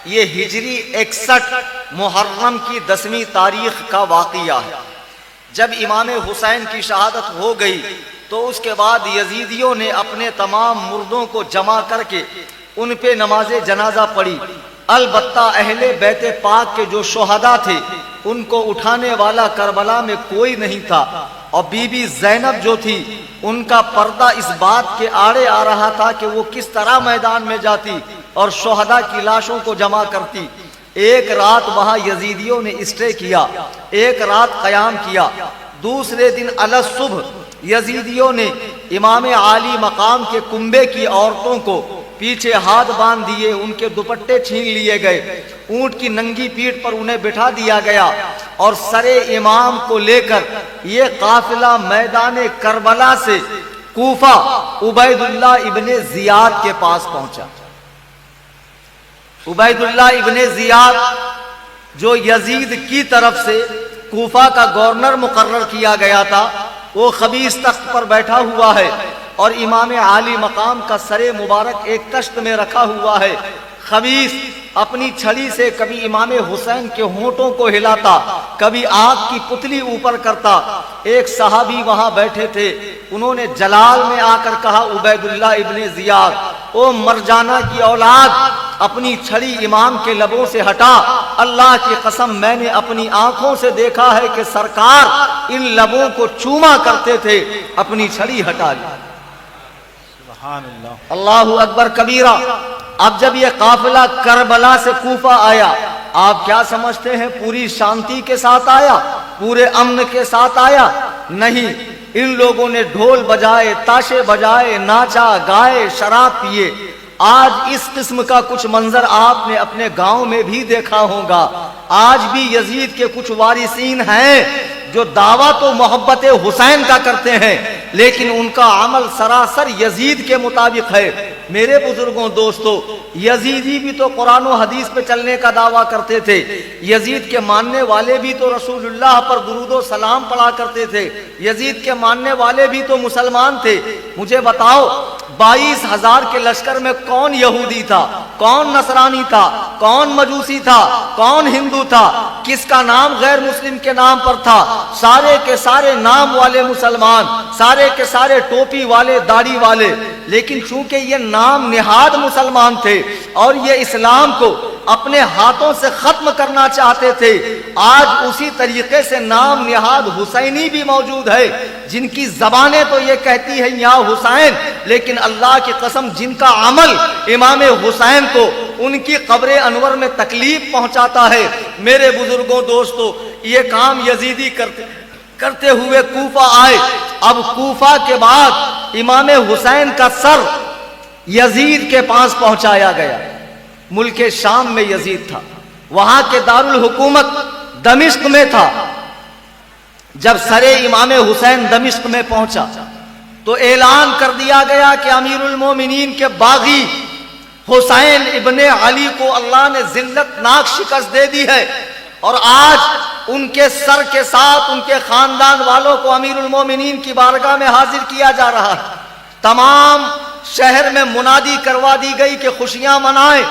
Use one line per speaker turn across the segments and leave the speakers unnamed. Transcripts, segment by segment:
یہ ہجری 61 محرم کی 10ویں تاریخ کا واقعہ ہے۔ جب امام حسین کی شہادت ہو گئی تو اس کے بعد یزیدیوں نے اپنے تمام مردوں کو جمع کر کے ان پہ نماز جنازہ پڑھی۔ البتہ اہل بیت پاک کے جو شہداء تھے ان کو اٹھانے والا کربلا میں کوئی نہیں تھا، اور بی بی زینب جو تھی ان کا پردہ اس بات کے آڑے آ رہا تھا کہ وہ کس طرح میدان میں جاتی اور شہداء کی لاشوں کو جمع کرتی۔ ایک رات وہاں یزیدیوں نے اسٹے کیا، ایک رات قیام کیا۔ دوسرے دن الصبح یزیدیوں نے امام عالی مقام کے کنبے کی عورتوں کو پیچھے ہاتھ باندھ دیے، ان کے دوپٹے چھین لیے گئے، اونٹ کی ننگی پیٹھ پر انہیں بٹھا دیا گیا، اور سر امام کو لے کر یہ قافلہ میدان کربلا سے کوفہ عبید اللہ ابن زیاد کے پاس پہنچا۔ عبید اللہ ابن زیاد جو یزید کی طرف سے کوفہ کا گورنر مقرر کیا گیا تھا، وہ خبیث تخت پر بیٹھا ہوا ہے اور امام عالی مقام کا سر مبارک ایک تشت میں رکھا ہوا ہے۔ خبیث اپنی چھڑی سے کبھی امام حسین کے ہونٹوں کو ہلاتا، کبھی آنکھ کی پتلی اوپر کرتا۔ ایک صحابی وہاں بیٹھے تھے، انہوں نے جلال میں آ کر کہا، عبید اللہ ابن زیاد، او مرجانہ کی اولاد، اپنی چھڑی امام کے لبوں سے ہٹا۔ اللہ کی قسم میں نے اپنی آنکھوں سے دیکھا ہے کہ سرکار ان لبوں کو چوما کرتے تھے، اپنی چھڑی ہٹا لی۔
سبحان اللہ،
اللہ اکبر کبیرہ۔ اب جب یہ قافلہ کربلا سے کوفہ آیا، آپ کیا سمجھتے ہیں پوری شانتی کے ساتھ آیا، پورے امن کے ساتھ آیا؟ نہیں، ان لوگوں نے ڈھول بجائے، تاشے بجائے، ناچا گائے، شراب پیے۔ آج اس قسم کا کچھ منظر آپ نے اپنے گاؤں میں بھی دیکھا ہوگا۔ آج بھی یزید کے کچھ وارثین ہیں جو دعویٰ تو محبت حسین کا کرتے ہیں، لیکن ان کا عمل سراسر یزید کے مطابق ہے۔ میرے بزرگوں دوستو، یزیدی بھی تو قرآن و حدیث پہ چلنے کا دعویٰ کرتے تھے، یزید کے ماننے والے بھی تو رسول اللہ پر درود و سلام پڑھا کرتے تھے، یزید کے ماننے والے بھی تو مسلمان تھے۔ مجھے بتاؤ 22,000 کے لشکر میں کون یہودی تھا، کون نصرانی تھا، کون مجوسی تھا، کون ہندو تھا، کس کا نام غیر مسلم کے نام پر تھا؟ سارے کے سارے نام والے مسلمان، سارے کے سارے ٹوپی والے، داڑھی والے، لیکن چونکہ یہ نام نہاد مسلمان تھے اور یہ اسلام کو اپنے ہاتھوں سے ختم کرنا چاہتے تھے، آج اسی طریقے سے نام نہاد حسینی بھی موجود ہے، جن کی زبانیں تو یہ کہتی ہیں یا حسین، لیکن اللہ کی قسم جن کا عمل امام حسین کو ان کی قبر انور میں تکلیف پہنچاتا ہے۔ میرے بزرگوں دوستو، یہ کام یزیدی کرتے ہوئے کوفہ آئے۔ اب کوفہ کے بعد امام حسین کا سر یزید کے پاس پہنچایا گیا۔ ملک شام میں یزید تھا، وہاں کے دارالحکومت دمشق میں تھا۔ جب سر امام حسین دمشق میں پہنچا تو اعلان کر دیا گیا کہ امیر المومنین کے باغی حسین ابن علی کو اللہ نے ذلت ناک شکست دے دی ہے، اور آج ان کے سر کے ساتھ ان کے خاندان والوں کو امیر المومنین کی بارگاہ میں حاضر کیا جا رہا ہے۔ تمام شہر میں منادی کروا دی گئی کہ خوشیاں منائیں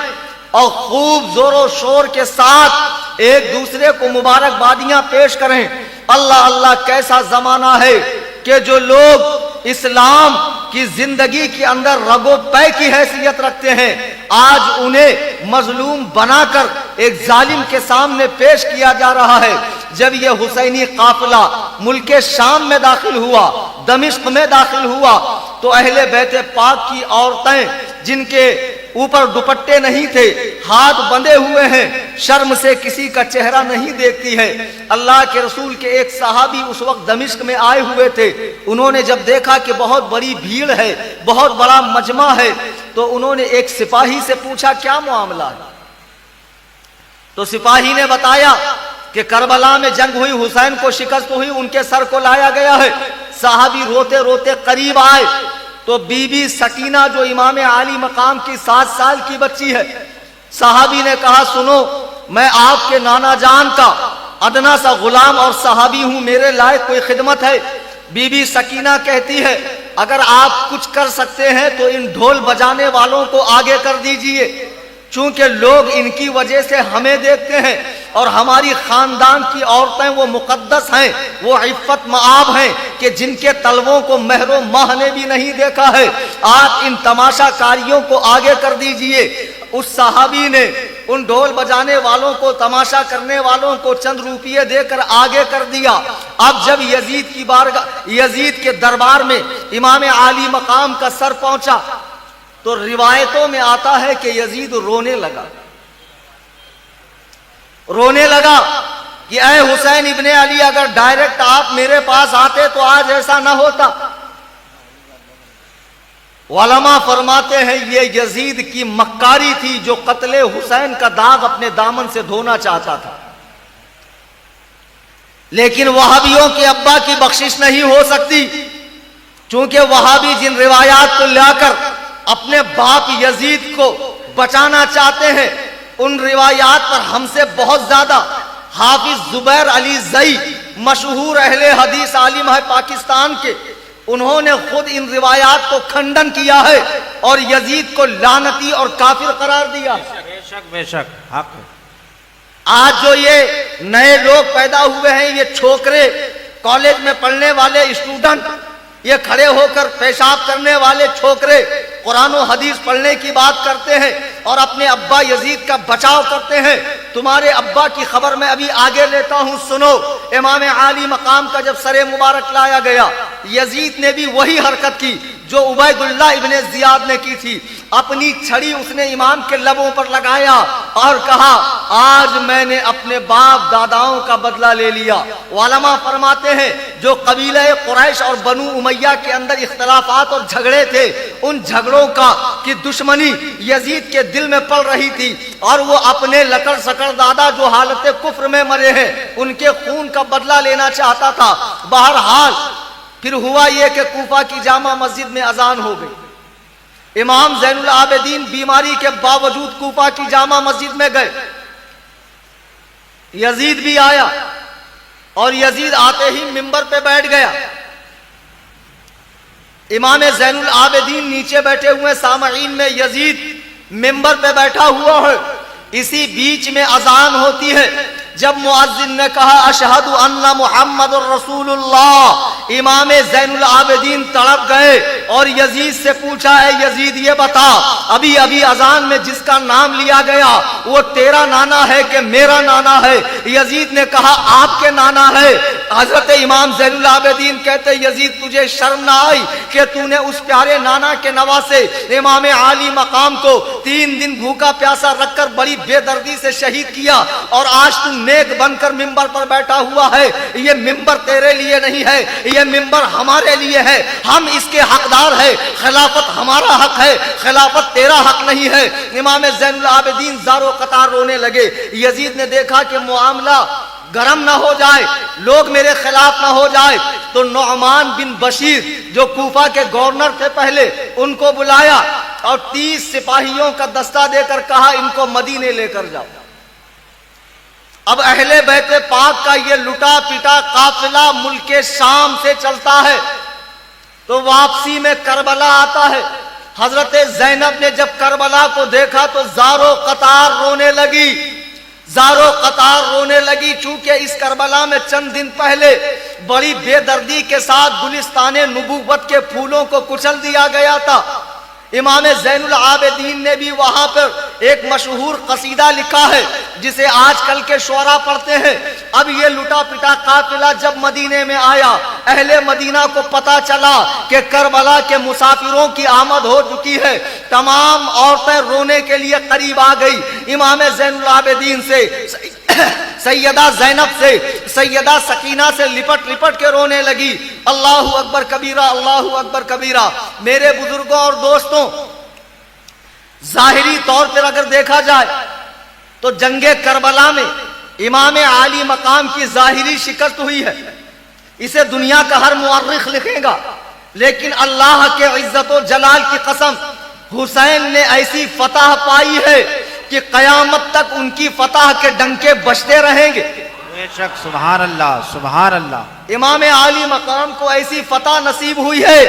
اور خوب زور و شور کے ساتھ ایک دوسرے کو مبارکبادیاں پیش کریں۔ اللہ اللہ، کیسا زمانہ ہے کہ جو لوگ اسلام کی زندگی کے اندر رگ و پے کی حیثیت رکھتے ہیں، آج انہیں مظلوم بنا کر ایک ظالم کے سامنے پیش کیا جا رہا ہے۔ جب یہ حسینی قافلہ ملک شام میں داخل ہوا، دمشق میں داخل ہوا، تو اہل بیت پاک کی عورتیں جن کے اوپر دوپٹے نہیں تھے، ہاتھ بندھے ہوئے ہیں، شرم سے کسی کا چہرہ نہیں دیکھتی ہے۔ اللہ کے رسول کے ایک صحابی اس وقت دمشق میں آئے ہوئے تھے، انہوں نے جب دیکھا کہ بہت بڑی بھیڑ ہے، بہت بڑا مجمع ہے، تو انہوں نے ایک سپاہی سے پوچھا کیا معاملہ ہے؟ تو سپاہی نے بتایا کہ کربلا میں جنگ ہوئی، حسین کو شکست ہوئی، ان کے سر کو لایا گیا ہے۔ صحابی روتے روتے قریب آئے تو بی بی سکینہ جو امام عالی مقام کی 7 سال کی بچی ہے، صحابی نے کہا سنو، میں آپ کے نانا جان کا ادنا سا غلام اور صحابی ہوں، میرے لائق کوئی خدمت ہے؟ بی بی سکینہ کہتی ہے اگر آپ کچھ کر سکتے ہیں تو ان ڈھول بجانے والوں کو آگے کر دیجئے۔ چونکہ لوگ ان کی وجہ سے ہمیں دیکھتے ہیں اور ہماری خاندان کی عورتیں وہ مقدس ہیں، وہ عفت مآب ہیں کہ جن کے طلبوں کو مہر و ماہ نے بھی نہیں دیکھا ہے۔ آپ ان تماشا کاریوں کو آگے کر دیجئے۔ اس صحابی نے ان ڈھول بجانے والوں کو، تماشا کرنے والوں کو چند روپیے دے کر آگے کر دیا۔ اب جب یزید کے دربار میں امام عالی مقام کا سر پہنچا تو روایتوں میں آتا ہے کہ یزید رونے لگا کہ اے حسین ابن علی، اگر ڈائریکٹ آپ میرے پاس آتے تو آج ایسا نہ ہوتا۔ علماء فرماتے ہیں یہ یزید کی مکاری تھی جو قتل حسین کا داغ اپنے دامن سے دھونا چاہتا تھا، لیکن وہابیوں کے ابا کی بخشش نہیں ہو سکتی، چونکہ وہابی جن روایات کو لا کر اپنے باپ یزید کو بچانا چاہتے ہیں، ان روایات پر ہم سے بہت زیادہ حافظ زبیر علی زئی، مشہور اہل حدیث عالم ہے پاکستان کے، انہوں نے خود ان روایات کو کھنڈن کیا ہے اور یزید کو لعنتی اور کافر قرار دیا۔
بے شک حق ہے۔
آج جو یہ نئے لوگ پیدا ہوئے ہیں، یہ چھوکرے، کالج میں پڑھنے والے اسٹوڈنٹ، یہ کھڑے ہو کر پیشاب کرنے والے چھوکرے قرآن و حدیث پڑھنے کی بات کرتے ہیں اور اپنے ابا یزید کا بچاؤ کرتے ہیں۔ تمہارے ابا کی خبر میں ابھی آگے لیتا ہوں، سنو۔ امام عالی مقام کا جب سر مبارک لایا گیا، یزید نے بھی وہی حرکت کی جو عبید اللہ ابن زیاد نے کی تھی۔ اپنی چھڑی اس نے امام کے لبوں پر لگایا اور کہا آج میں نے اپنے باپ داداؤں کا بدلہ لے لیا۔ علماء فرماتے ہیں جو قبیلہ قریش اور بنو امیہ کے اندر اختلافات اور جھگڑے تھے، ان جھگڑوں کی دشمنی یزید کے دل میں پڑ رہی تھی اور وہ اپنے لکڑ سکڑ دادا جو حالت کفر میں مرے ہیں ان کے خون کا بدلہ لینا چاہتا تھا۔ بہرحال پھر ہوا یہ کہ کوفہ کی جامع مسجد میں اذان ہو گئی۔ امام زین العابدین بیماری کے باوجود کوفہ کی جامع مسجد میں گئے۔ یزید بھی آیا اور یزید آتے ہی منبر پہ بیٹھ گیا۔ امام زین العابدین نیچے بیٹھے ہوئے سامعین میں، یزید منبر پہ بیٹھا ہوا ہے۔ اسی بیچ میں اذان ہوتی ہے۔ جب مؤذن نے کہا اشہد ان محمد الرسول اللہ، امام زین العابدین تڑپ گئے اور یزید سے پوچھا اے یزید یہ بتا، ابھی ابھی اذان میں جس کا نام لیا گیا وہ تیرا نانا ہے کہ میرا نانا ہے؟ یزید نے کہا آپ کے نانا ہے۔ حضرت امام زین العابدین کہتے یزید تجھے شرم نہ آئی کہ تو نے اس پیارے نانا کے نواسے امام عالی مقام کو 3 دن بھوکا پیاسا رکھ کر بڑی بے دردی سے شہید کیا اور آج تم نیک بن کر منبر پر بیٹھا ہوا ہے؟ یہ منبر تیرے لیے نہیں ہے، یہ منبر ہمارے لیے ہے، ہم اس کے حقدار ہیں، خلافت ہمارا حق ہے، خلافت تیرا حق نہیں ہے۔ امام زین العابدین زارو قطار رونے لگے۔ یزید نے دیکھا کہ معاملہ گرم نہ ہو جائے، لوگ میرے خلاف نہ ہو جائے، تو نعمان بن بشیر جو کوفہ کے گورنر تھے پہلے، ان کو بلایا اور 30 سپاہیوں کا دستہ دے کر کہا ان کو مدینے لے کر جاؤ۔ اب اہل بیت پاک کا یہ لٹا پٹا قافلہ ملک شام سے چلتا ہے تو واپسی میں کربلا آتا ہے۔ حضرت زینب نے جب کربلا کو دیکھا تو زارو قطار رونے لگی، زارو قطار رونے لگی، چونکہ اس کربلا میں چند دن پہلے بڑی بے دردی کے ساتھ گلستان نبوت کے پھولوں کو کچل دیا گیا تھا۔ امام زین العابدین نے بھی وہاں پر ایک مشہور قصیدہ لکھا ہے جسے آج کل کے شعراء پڑھتے ہیں۔ اب یہ لٹا پٹا قافلہ جب مدینے میں آیا، اہل مدینہ کو پتا چلا کہ کربلا کے مسافروں کی آمد ہو چکی ہے۔ تمام عورتیں رونے کے لیے قریب آ گئی۔ امام زین العابدین سے، سیدہ زینب سے، سیدہ سکینہ سے لپٹ لپٹ کے رونے لگی۔ اللہ اکبر کبیرہ، اللہ اکبر کبیرہ۔ میرے بزرگوں اور دوستوں، ظاہری طور پر اگر دیکھا جائے تو جنگ کربلا میں امام عالی مقام کی ظاہری شکست ہوئی ہے، اسے دنیا کا ہر مورخ لکھے گا، لیکن اللہ کے عزت و جلال کی قسم، حسین نے ایسی فتح پائی ہے کہ قیامت تک ان کی فتح کے ڈنکے بجتے رہیں گے۔
بے شک سبحان اللہ سبحان اللہ.
امام عالی مقام کو ایسی فتح نصیب ہوئی ہے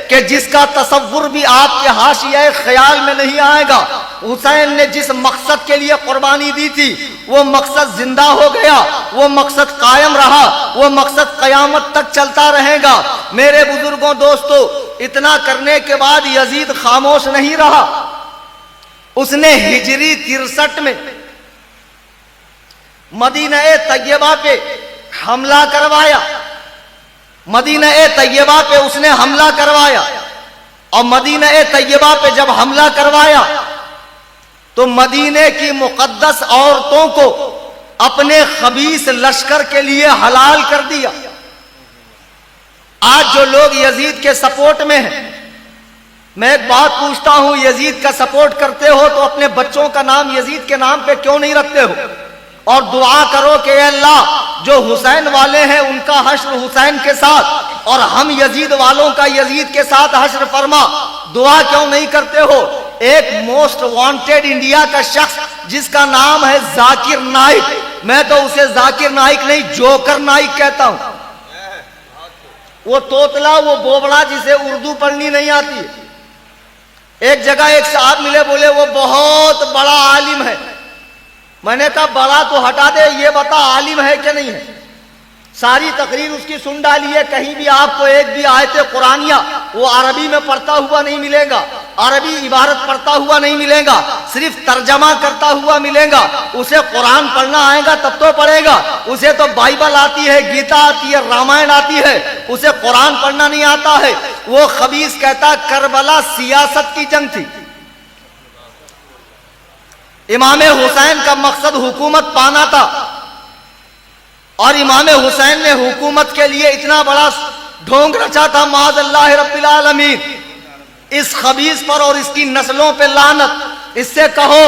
کہ جس کا تصور بھی آپ کے حاشیہ خیال میں نہیں آئے گا. حسین نے جس مقصد کے لیے قربانی دی تھی وہ مقصد زندہ ہو گیا, وہ مقصد قائم رہا, وہ مقصد قیامت تک چلتا رہے گا. میرے بزرگوں دوستو, اتنا کرنے کے بعد یزید خاموش نہیں رہا. اس نے ہجری 63 میں مدینہ طیبہ پہ حملہ کروایا. مدینہ طیبہ پہ اس نے حملہ کروایا, اور مدینہ طیبہ پہ جب حملہ کروایا تو مدینے کی مقدس عورتوں کو اپنے خبیث لشکر کے لیے حلال کر دیا. آج جو لوگ یزید کے سپورٹ میں ہیں, میں ایک بات پوچھتا ہوں, یزید کا سپورٹ کرتے ہو تو اپنے بچوں کا نام یزید کے نام پہ کیوں نہیں رکھتے ہو؟ اور دعا کرو کہ اے اللہ جو حسین والے ہیں ان کا حشر حسین کے ساتھ, اور ہم یزید والوں کا یزید کے ساتھ حشر فرما. دعا کیوں نہیں کرتے ہو؟ ایک موسٹ وانٹیڈ انڈیا کا شخص جس کا نام ہے ذاکر نائک, میں تو اسے ذاکر نائک نہیں جوکر نائک کہتا ہوں. وہ توتلا, وہ بوبڑا جسے اردو پڑھنی نہیں آتی. ایک جگہ ایک صاحب ملے, بولے وہ بہت بڑا عالم ہے. میں نے کہا بڑا تو ہٹا دے, یہ بتا عالم ہے کہ نہیں ہے. ساری تقریر اس کی سن ڈالی ہے, کہیں بھی آپ کو ایک بھی آیت قرآنیہ وہ عربی میں پڑھتا ہوا نہیں ملے گا, عربی عبارت پڑھتا ہوا نہیں ملے گا, صرف ترجمہ کرتا ہوا ملے گا. اسے قرآن پڑھنا آئے گا تب تو پڑھے گا. اسے تو بائبل آتی ہے, گیتا آتی ہے, رامائن آتی ہے, اسے قرآن پڑھنا نہیں آتا ہے. وہ خبیث کہتا کربلا سیاست کی جنگ تھی. امام حسین کا مقصد حکومت پانا تھا, اور امام حسین نے حکومت کے لیے اتنا بڑا ڈھونگ رچا تھا. معاذ اللہ رب العالمین, اس خبیث پر اور اس کی نسلوں پہ لعنت. اس سے کہو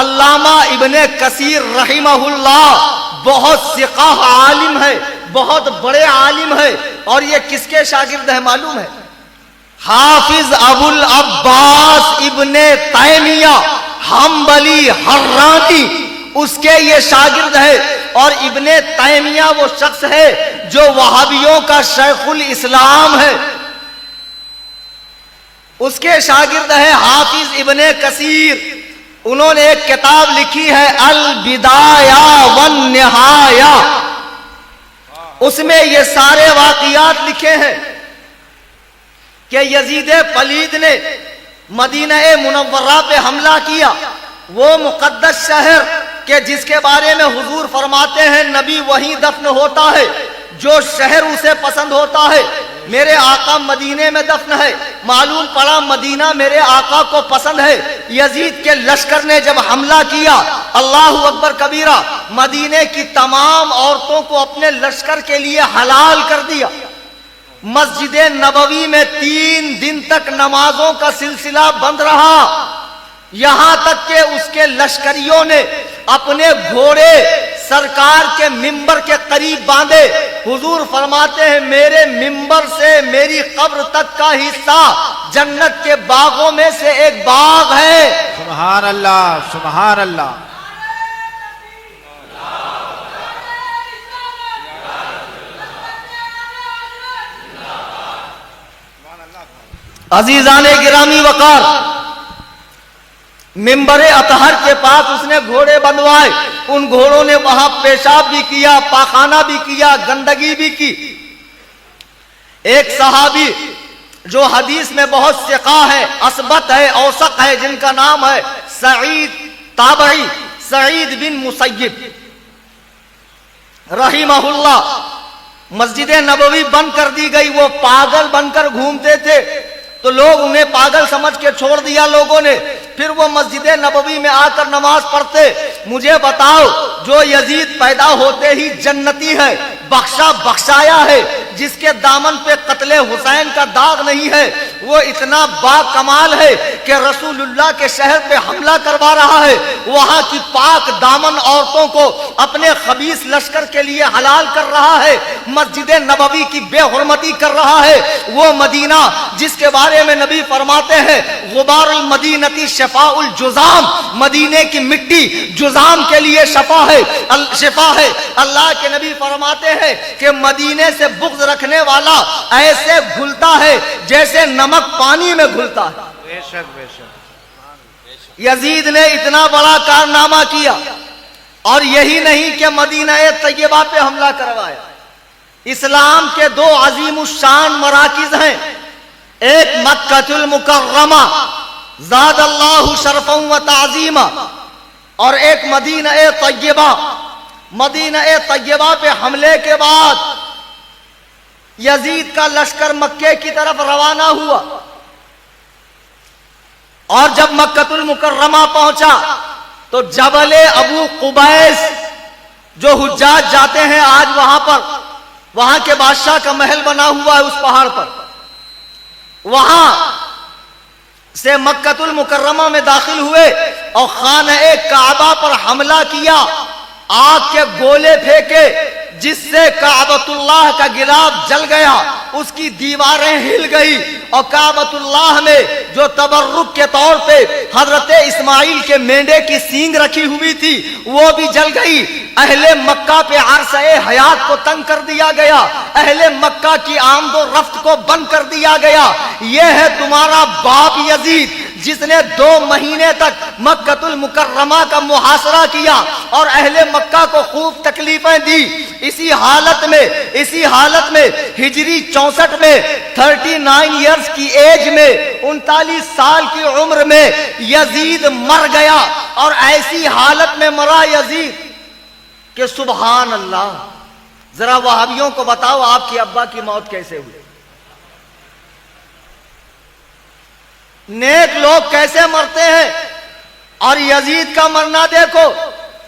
علامہ ابن کثیر رحمہ اللہ بہت ثقہ عالم ہے, بہت بڑے عالم ہے, اور یہ کس کے شاگرد ہے معلوم ہے؟ حافظ ابو العباس ابن تیمیہ حنبلی حرانی, اس کے یہ شاگرد ہے. اور ابن تیمیہ وہ شخص ہے جو وہابیوں کا شیخ الاسلام ہے, اس کے شاگرد ہے حافظ ابن کثیر. انہوں نے ایک کتاب لکھی ہے البدایہ والنہایہ, اس میں یہ سارے واقعات لکھے ہیں کہ یزید پلید نے مدینہ منورہ پہ حملہ کیا. وہ مقدس شہر کہ جس کے بارے میں حضور فرماتے ہیں نبی وہیں دفن ہوتا ہے, جو شہر اسے پسند ہوتا ہے. میرے آقا مدینے میں دفن ہے, معلوم پڑا مدینہ میرے آقا کو پسند ہے. یزید کے لشکر نے جب حملہ کیا, اللہ اکبر کبیرہ, مدینے کی تمام عورتوں کو اپنے لشکر کے لیے حلال کر دیا. مسجد نبوی میں 3 دن تک نمازوں کا سلسلہ بند رہا, یہاں تک کہ اس کے لشکریوں نے اپنے گھوڑے سرکار کے ممبر کے قریب باندھے. حضور فرماتے ہیں میرے ممبر سے میری قبر تک کا حصہ جنت کے باغوں میں سے ایک باغ ہے.
سبحان اللہ سبحان اللہ.
عزیزان گرامی وقار, ممبر اطہر کے پاس اس نے گھوڑے بندھوائے. ان گھوڑوں نے وہاں پیشاب بھی کیا, پاخانہ بھی کیا, گندگی بھی کی. ایک صحابی جو حدیث میں بہت ثقہ ہے, اثبت ہے, اوثق ہے, جن کا نام ہے سعید تابعی, سعید بن مسیب رحمہ اللہ, مسجد نبوی بند کر دی گئی. وہ پاگل بن کر گھومتے تھے تو لوگ انہیں پاگل سمجھ کے چھوڑ دیا لوگوں نے. پھر وہ مسجد نبوی میں آ کر نماز پڑھتے. مجھے بتاؤ, جو یزید پیدا ہوتے ہی جنتی ہے, بخشا بخشایا ہے, جس کے دامن پہ قتل حسین کا داغ نہیں ہے، وہ اتنا با کمال ہے کہ رسول اللہ کے شہر پہ حملہ کروا رہا ہے، وہاں کی پاک دامن عورتوں کو اپنے خبیث لشکر کے لیے حلال کر رہا ہے، مسجد نبوی کی بے حرمتی کر رہا ہے۔ وہ مدینہ جس کے بارے میں نبی فرماتے ہیں غبار المدینتی شفاء الجزام، مدینے کی مٹی جزام کے لیے شفا ہے، اللہ کے نبی فرماتے ہیں کہ مدینے سے بغض رکھنے والا ایسے گھلتا ہے جیسے نمک پانی میں گھلتا ہے۔
بے شک بے شک۔
یزید نے اتنا بڑا کارنامہ کیا، اور یہی نہیں کہ مدینہ طیبہ پہ حملہ کروایا۔ اسلام کے دو عظیم الشان مراکز ہیں، ایک مکہ المکرمہ زاد اللہ شرفا و تعظیما، اور ایک مدینہ طیبہ۔ مدینہ طیبہ پہ حملے کے بعد یزید کا لشکر مکے کی طرف روانہ ہوا، اور جب مکہ المکرمہ پہنچا تو جبل ابو قبیس جو حجاج جاتے ہیں آج وہاں پر، وہاں کے بادشاہ کا محل بنا ہوا ہے اس پہاڑ پر، وہاں سے مکہ المکرمہ میں داخل ہوئے اور خانہ کعبہ پر حملہ کیا، آگ کے گولے پھینکے جس سے کعبۃ اللہ کا گلاب جل گیا، اس کی دیواریں ہل گئی، اور کعبۃ اللہ میں جو تبرک کے طور پہ حضرت اسماعیل کے مینڈے کی سینگ رکھی ہوئی تھی وہ بھی جل گئی۔ اہل مکہ پہ عرصہ حیات کو تنگ کر دیا گیا، اہل مکہ کی آمد و رفت کو بند کر دیا گیا۔ یہ ہے تمہارا باپ یزید جس نے 2 مہینے تک مکہ المکرمہ کا محاصرہ کیا اور اہل مکہ کو خوب تکلیفیں دی۔ اسی حالت میں ہجری 64 میں 39 ایئرز کی ایج میں 39 سال کی عمر میں یزید مر گیا، اور ایسی حالت میں مرا یزید کہ سبحان اللہ۔ ذرا وہابیوں کو بتاؤ آپ کے ابا کی موت کیسے ہوئی؟ نیک لوگ کیسے مرتے ہیں، اور یزید کا مرنا دیکھو۔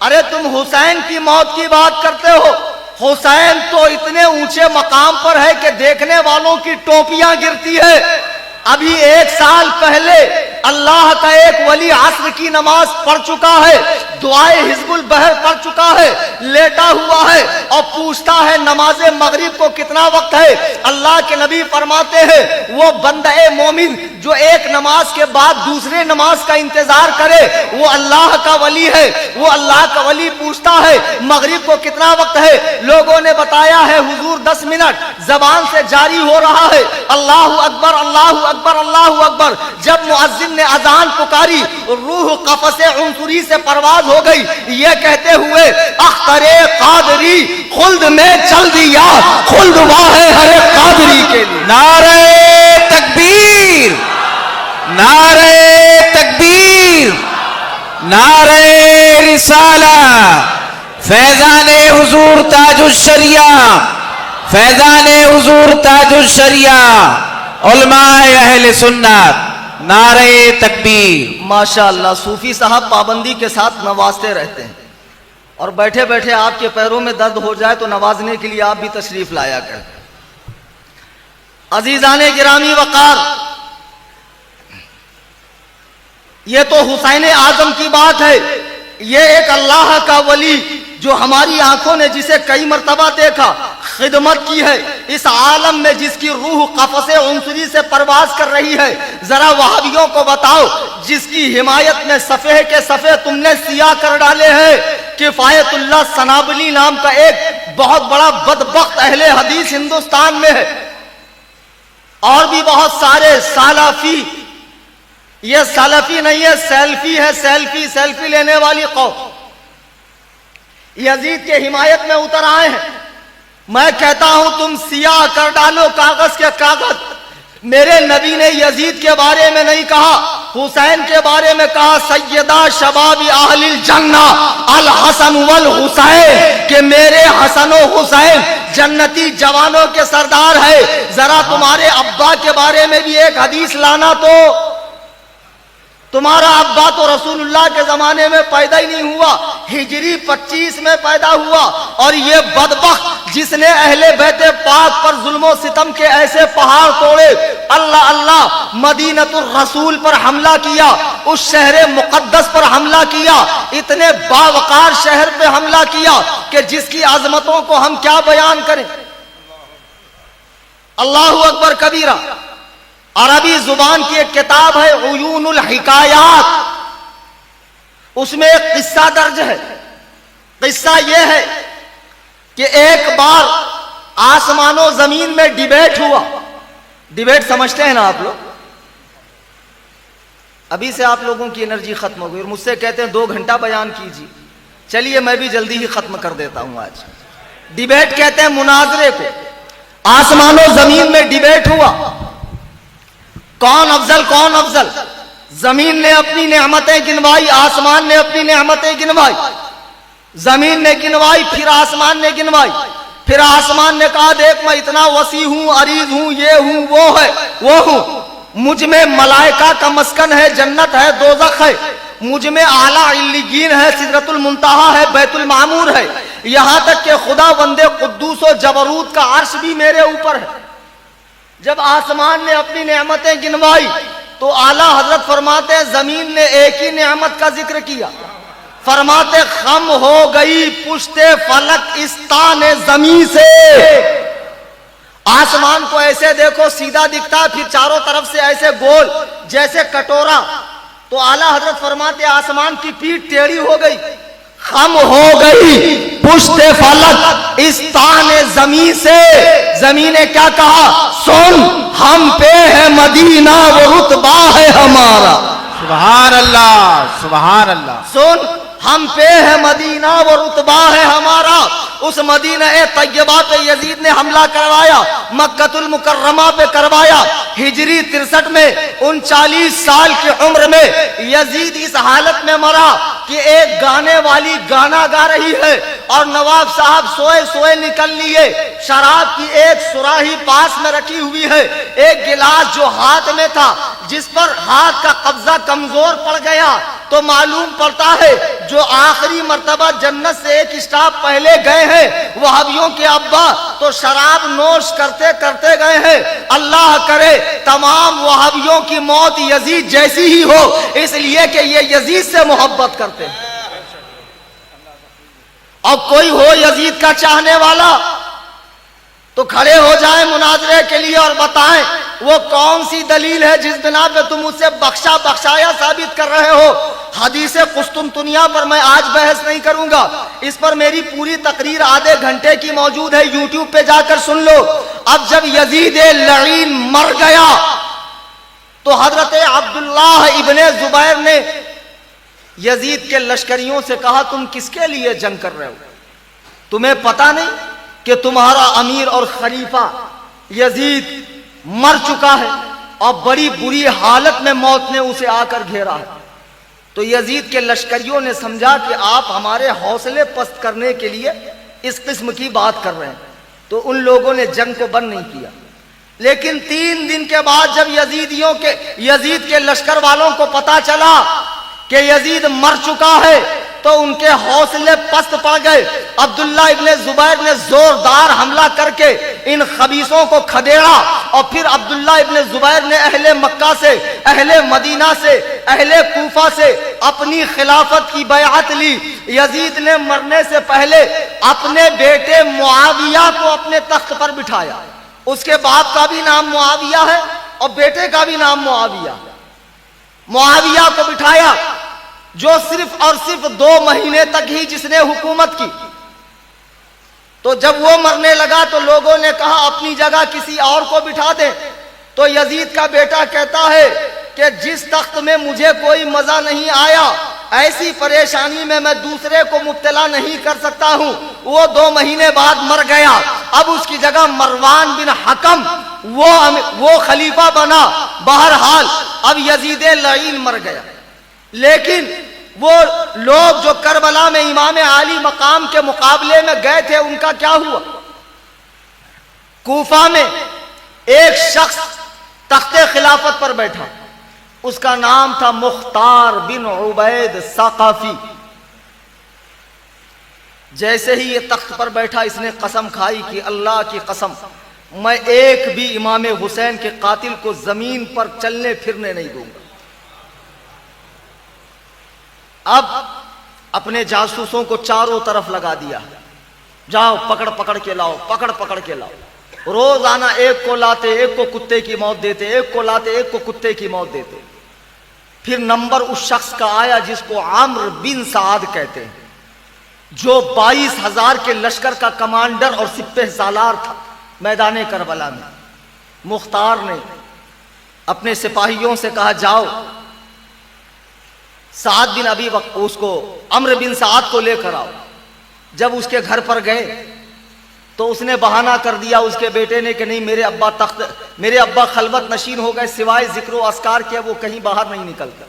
ارے تم حسین کی موت کی بات کرتے ہو، حسین تو اتنے اونچے مقام پر ہے کہ دیکھنے والوں کی ٹوپیاں گرتی ہے۔ ابھی 1 سال پہلے اللہ کا ایک ولی عصر کی نماز پڑھ چکا ہے، دعائے حزب البحر پڑھ چکا ہے، لیٹا ہوا ہے اور پوچھتا ہے نماز مغرب کو کتنا وقت ہے۔ اللہ کے نبی فرماتے ہیں وہ بندہ مومن جو ایک نماز کے بعد دوسرے نماز کا انتظار کرے وہ اللہ کا ولی ہے۔ وہ اللہ کا ولی پوچھتا ہے مغرب کو کتنا وقت ہے، لوگوں نے بتایا ہے حضور 10 منٹ، زبان سے جاری ہو رہا ہے اللہ اکبر اللہ اکبر اللہ اکبر۔ جب مؤذن نے اذان پکاری روح قفس عنصری سے پرواز ہو گئی، یہ کہتے ہوئے اختر قادری خلد میں چل دیا، خلد واہ ہے ہر قادری کے لیے۔
نعرہ تکبیر، نعرہ تکبیر، نعرہ رسالہ، فیضان حضور تاج الشریعہ، فیضان حضور تاج الشریعہ، علماء اہل سنت، نعرہ تکبیر۔
ماشاءاللہ صوفی صاحب پابندی کے ساتھ نوازتے رہتے ہیں، اور بیٹھے بیٹھے آپ کے پیروں میں درد ہو جائے تو نوازنے کے لیے آپ بھی تشریف لایا کریں۔ عزیزان گرامی وقار، یہ تو حسین اعظم کی بات ہے، یہ ایک اللہ کا ولی جو ہماری آنکھوں نے جسے کئی مرتبہ دیکھا، خدمت کی ہے اس عالم میں، جس کی روح قفس عنصری سے پرواز کر رہی ہے۔ ذرا وہابیوں کو بتاؤ جس کی حمایت میں صفحے کے صفحے تم نے سیاہ کر ڈالے ہیں، کفایت اللہ سنابلی نام کا ایک بہت بڑا بدبخت اہل حدیث ہندوستان میں ہے، اور بھی بہت سارے سلفی۔ یہ سلفی نہیں ہے، سیلفی ہے، سیلفی لینے والی قوم یزید کے حمایت میں اتر آئے ہیں۔ میں کہتا ہوں تم سیاہ کر ڈالو کاغذ کے کاغذ۔ میرے نبی نے یزید کے بارے میں نہیں کہا، حسین کے بارے میں کہا سیدہ شباب اہل الجنہ الحسن والحسین، کہ میرے حسن و حسین جنتی جوانوں کے سردار ہے۔ ذرا تمہارے ابا کے بارے میں بھی ایک حدیث لانا تو۔ تمہارا ابا تو رسول اللہ کے زمانے میں پیدا ہی نہیں ہوا، ہجری 25 میں پیدا ہوا، اور یہ بدبخت جس نے اہل بیت پاک پر ظلم و ستم کے ایسے پہاڑ توڑے، اللہ اللہ مدینۃ الرسول پر حملہ کیا، اس شہر مقدس پر حملہ کیا، اتنے باوقار شہر پہ حملہ کیا کہ جس کی عظمتوں کو ہم کیا بیان کریں۔ اللہ اکبر کبیرہ۔ عربی زبان کی ایک کتاب ہے عیون الحکایات، اس میں ایک قصہ درج ہے۔ قصہ یہ ہے کہ ایک بار آسمان و زمین میں ڈیبیٹ ہوا۔ ڈیبیٹ سمجھتے ہیں نا آپ لوگ؟ ابھی سے آپ لوگوں کی انرجی ختم ہو گئی اور مجھ سے کہتے ہیں 2 گھنٹہ بیان کیجیے، چلیے میں بھی جلدی ہی ختم کر دیتا ہوں آج۔ ڈیبیٹ کہتے ہیں مناظرے کو۔ آسمان و زمین میں ڈیبیٹ ہوا، کون افضل کون افضل۔ زمین نے اپنی نعمتیں گنوائی، آسمان نے اپنی نعمتیں گنوائی۔ زمین نے گنوائی، پھر آسمان نے گنوائی۔ پھر آسمان نے کہا دیکھ میں اتنا وسیع ہوں، عریض ہوں، یہ ہوں، وہ ہے، وہ ہوں، مجھ میں ملائکہ کا مسکن ہے، جنت ہے، دوزخ ہے، مجھ میں اعلیٰ علیین ہے، سدرۃ المنتہا ہے، بیت المعمور ہے، یہاں تک کہ خدا بند قدوس و جبروت کا عرش بھی میرے اوپر ہے۔ جب آسمان نے اپنی نعمتیں گنوائی تو اعلیٰ حضرت فرماتے ہیں زمین نے ایک ہی نعمت کا ذکر کیا، فرماتے خم ہو گئی پشت فلک اس تان زمین سے۔ آسمان کو ایسے دیکھو سیدھا دکھتا، پھر چاروں طرف سے ایسے گول جیسے کٹورا، تو اعلیٰ حضرت فرماتے آسمان کی پیٹھ ٹیڑھی ہو گئی، خم ہو گئی پشت فلک اس تان زمین سے۔ زمین نے کیا کہا؟ سن ہم پہ ہے مدینہ وہ رتبہ ہے ہمارا۔
سبحان اللہ سبحان اللہ۔
سن ہم پہ ہے مدینہ وہ رتبہ ہے ہمارا۔ اس مدینہ طیبہ پہ یزید نے حملہ کروایا، مکہ المکرمہ پہ کروایا۔ ہجری 63 میں 39 سال کی عمر میں یزید اس حالت میں مرا کہ ایک گانے والی گانا گا رہی ہے اور نواب صاحب سوئے سوئے نکل لیے، شراب کی ایک سراہی پاس میں رکھی ہوئی ہے، ایک گلاس جو ہاتھ میں تھا جس پر ہاتھ کا قبضہ کمزور پڑ گیا تو معلوم پڑتا ہے جو آخری مرتبہ جنت سے ایک اسٹاپ پہلے گئے ہیں وہابیوں کے ابا تو شراب نوش کرتے کرتے گئے ہیں۔ اللہ کرے تمام وہابیوں کی موت یزید جیسی ہی ہو، اس لیے کہ یہ یزید سے محبت کرتے ہیں۔ اب کوئی ہو یزید کا چاہنے والا تو کھڑے ہو جائیں مناظرے کے لیے اور بتائیں وہ کون سی دلیل ہے جس بنا پہ تم اسے بخشا بخشایا ثابت کر رہے ہو۔ حدیث قسطنطنیہ پر میں آج بحث نہیں کروں گا، اس پر میری پوری تقریر آدھے گھنٹے کی موجود ہے، یوٹیوب پہ جا کر سن لو۔ اب جب یزید لعین مر گیا تو حضرت عبداللہ ابن زبیر نے یزید کے لشکریوں سے کہا تم کس کے لیے جنگ کر رہے ہو؟ تمہیں پتہ نہیں کہ تمہارا امیر اور خلیفہ یزید مر چکا ہے اور بڑی بری حالت میں موت نے اسے آ کر گھیرا ہے؟ تو یزید کے لشکریوں نے سمجھا کہ آپ ہمارے حوصلے پست کرنے کے لیے اس قسم کی بات کر رہے ہیں، تو ان لوگوں نے جنگ کو بند نہیں کیا۔ لیکن 3 دن کے بعد جب یزید کے لشکر والوں کو پتا چلا کہ یزید مر چکا ہے تو ان کے حوصلے پست پڑ گئے۔ عبداللہ ابن زبیر نے زوردار حملہ کر کے ان خبیثوں کو کھدیڑا اور پھر عبداللہ ابن زبیر نے اہل مکہ سے، اہل مدینہ سے، اہل کوفہ سے اپنی خلافت کی بیعت لی۔ یزید نے مرنے سے پہلے اپنے بیٹے معاویہ کو اپنے تخت پر بٹھایا، اس کے باپ کا بھی نام معاویہ ہے اور بیٹے کا بھی نام معاویہ ہے۔ معاویہ کو بٹھایا جو صرف اور صرف 2 مہینے تک ہی جس نے حکومت کی۔ تو جب وہ مرنے لگا تو لوگوں نے کہا اپنی جگہ کسی اور کو بٹھا دیں، تو یزید کا بیٹا کہتا ہے کہ جس تخت میں مجھے کوئی مزہ نہیں آیا ایسی پریشانی میں دوسرے کو مبتلا نہیں کر سکتا ہوں۔ وہ 2 مہینے بعد مر گیا، اب اس کی جگہ مروان بن حکم وہ خلیفہ بنا۔ بہرحال اب یزید لعین مر گیا، لیکن وہ لوگ جو کربلا میں امام عالی مقام کے مقابلے میں گئے تھے ان کا کیا ہوا؟ کوفہ میں ایک شخص تخت خلافت پر بیٹھا، اس کا نام تھا مختار بن عبید ثقفی. جیسے ہی یہ تخت پر بیٹھا اس نے قسم کھائی کہ اللہ کی قسم میں ایک بھی امام حسین کے قاتل کو زمین پر چلنے پھرنے نہیں دوں گا. اب اپنے جاسوسوں کو چاروں طرف لگا دیا, جاؤ پکڑ پکڑ کے لاؤ, پکڑ پکڑ کے لاؤ. روزانہ ایک کو لاتے, ایک کو کتے کی موت دیتے, ایک کو لاتے, ایک کو کتے کی موت دیتے. پھر نمبر اس شخص کا آیا جس کو عمرو بن سعد کہتے ہیں, جو 22,000 کے لشکر کا کمانڈر اور سپہ سالار تھا میدان کربلا میں. مختار نے اپنے سپاہیوں سے کہا جاؤ سعد بن ابی اس کو عمرو بن سعد کو لے کر آؤ. جب اس کے گھر پر گئے تو اس نے بہانہ کر دیا اس کے بیٹے نے کہ نہیں, میرے ابا خلوت نشین ہو گئے, سوائے ذکر و اذکار کے وہ کہیں باہر نہیں نکلتا.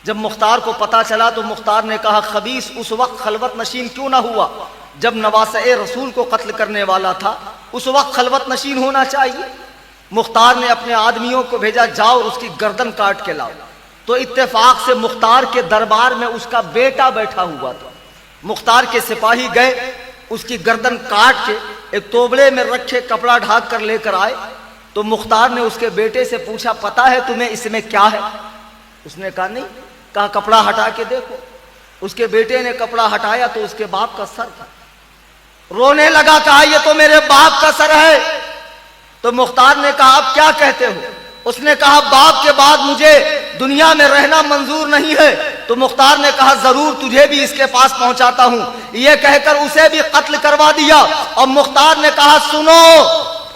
جب مختار کو پتا چلا تو مختار نے کہا خبیث اس وقت خلوت نشین کیوں نہ ہوا جب نواسہ رسول کو قتل کرنے والا تھا, اس وقت خلوت نشین ہونا چاہیے. مختار نے اپنے آدمیوں کو بھیجا جاؤ اور اس کی گردن کاٹ کے لاؤ. تو اتفاق سے مختار کے دربار میں اس کا بیٹا بیٹھا ہوا تھا. مختار کے سپاہی گئے, اس کی گردن کاٹ کے ایک توبڑے میں رکھے کپڑا ڈھانک کر لے کر آئے. تو مختار نے اس کے بیٹے سے پوچھا پتا ہے تمہیں اس میں کیا ہے؟ اس نے کہا نہیں. کہا کپڑا ہٹا کے دیکھو. اس کے بیٹے نے کپڑا ہٹایا تو اس کے باپ کا سر تھا. رونے لگا, کہا یہ تو میرے باپ کا سر ہے. تو مختار نے کہا اب کیا کہتے ہو؟ اس نے کہا باپ کے بعد مجھے دنیا میں رہنا منظور نہیں ہے. تو مختار نے کہا ضرور تجھے بھی اس کے پاس پہنچاتا ہوں. یہ کہہ کر اسے بھی قتل کروا دیا. اور مختار نے کہا سنو,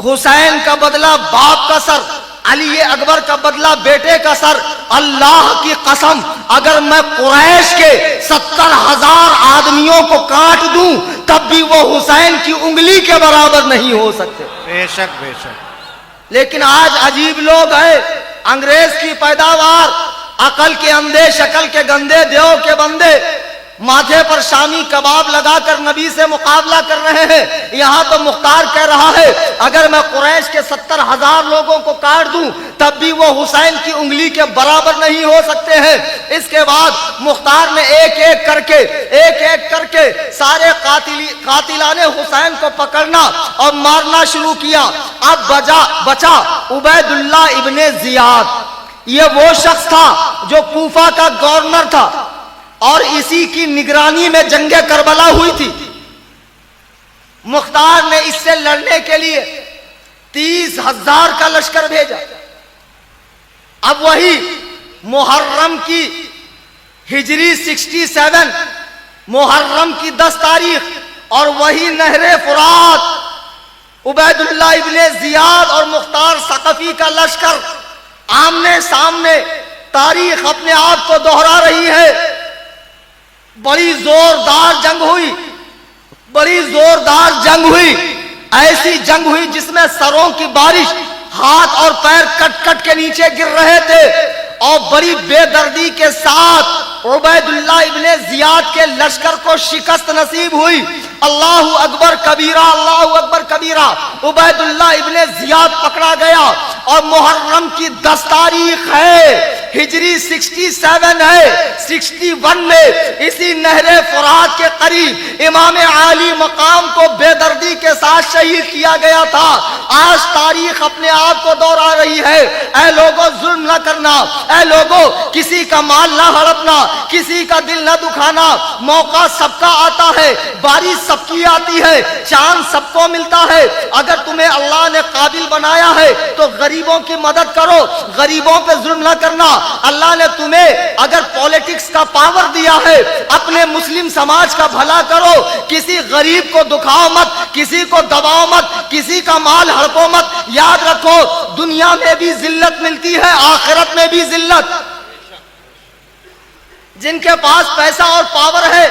حسین کا بدلہ باپ کا سر, علی اکبر کا بدلہ بیٹے کا سر. اللہ کی قسم اگر میں قریش کے 70,000 آدمیوں کو کاٹ دوں تب بھی وہ حسین کی انگلی کے برابر نہیں ہو سکتے.
بے شک بے شک.
لیکن آج عجیب لوگ ہیں, انگریز کی پیداوار, عقل کے اندھے, شکل کے گندے, دیو کے بندے, ماتھے پر شامی کباب لگا کر نبی سے مقابلہ کر رہے ہیں. یہاں تو مختار کہہ رہا ہے اگر میں قریش کے 70,000 لوگوں کو کاٹ دوں تب بھی وہ حسین کی انگلی کے برابر نہیں ہو سکتے ہیں. اس کے بعد مختار نے ایک ایک کر کے سارے قاتلان حسین کو پکڑنا اور مارنا شروع کیا. اب بچا عبید اللہ ابن زیاد. یہ وہ شخص تھا جو کوفہ کا گورنر تھا اور اسی کی نگرانی میں جنگ کربلا ہوئی تھی. مختار نے اس سے لڑنے کے لیے 30,000 کا لشکر بھیجا. اب وہی محرم کی ہجری 67 محرم کی 10 تاریخ اور وہی نہر فرات, عبید اللہ ابن زیاد اور مختار ثقفی کا لشکر آمنے سامنے. تاریخ اپنے آپ کو دوہرا رہی ہے. بڑی زوردار جنگ ہوئی, ایسی جنگ ہوئی جس میں سروں کی بارش, ہاتھ اور پیر کٹ کٹ کے نیچے گر رہے تھے. اور بڑی بے دردی کے ساتھ عبید اللہ ابن زیاد کے لشکر کو شکست نصیب ہوئی. اللہ اکبر کبیرہ, اللہ اکبر کبیرہ. عبید اللہ ابن زیاد پکڑا گیا اور محرم کی 10 تاریخ ہے, ہجری 67 ہے. 61 میں اسی نہر فرات کے قریب امام عالی مقام کو بے دردی کے ساتھ شہید کیا گیا تھا. آج تاریخ اپنے آپ کو دوہرا رہی ہے. اے لوگوں ظلم نہ کرنا, اے لوگوں کسی کا مال نہ ہڑپنا, کسی کا دل نہ دکھانا. موقع سب کا آتا ہے, بارش سب کی آتی ہے, چاند سب کو ملتا ہے. اگر تمہیں اللہ نے قابل بنایا ہے تو غریبوں کی مدد کرو, غریبوں پہ ظلم نہ کرنا. اللہ نے تمہیں اگر پولیٹکس کا پاور دیا ہے اپنے مسلم سماج کا بھلا کرو, کسی غریب کو دکھاؤ مت, کسی کو دباؤ مت, کسی کا مال ہڑپو مت. یاد رکھو دنیا میں بھی ذلت ملتی ہے, آخرت میں بھی ذلت. جن کے پاس پیسہ اور پاور ہے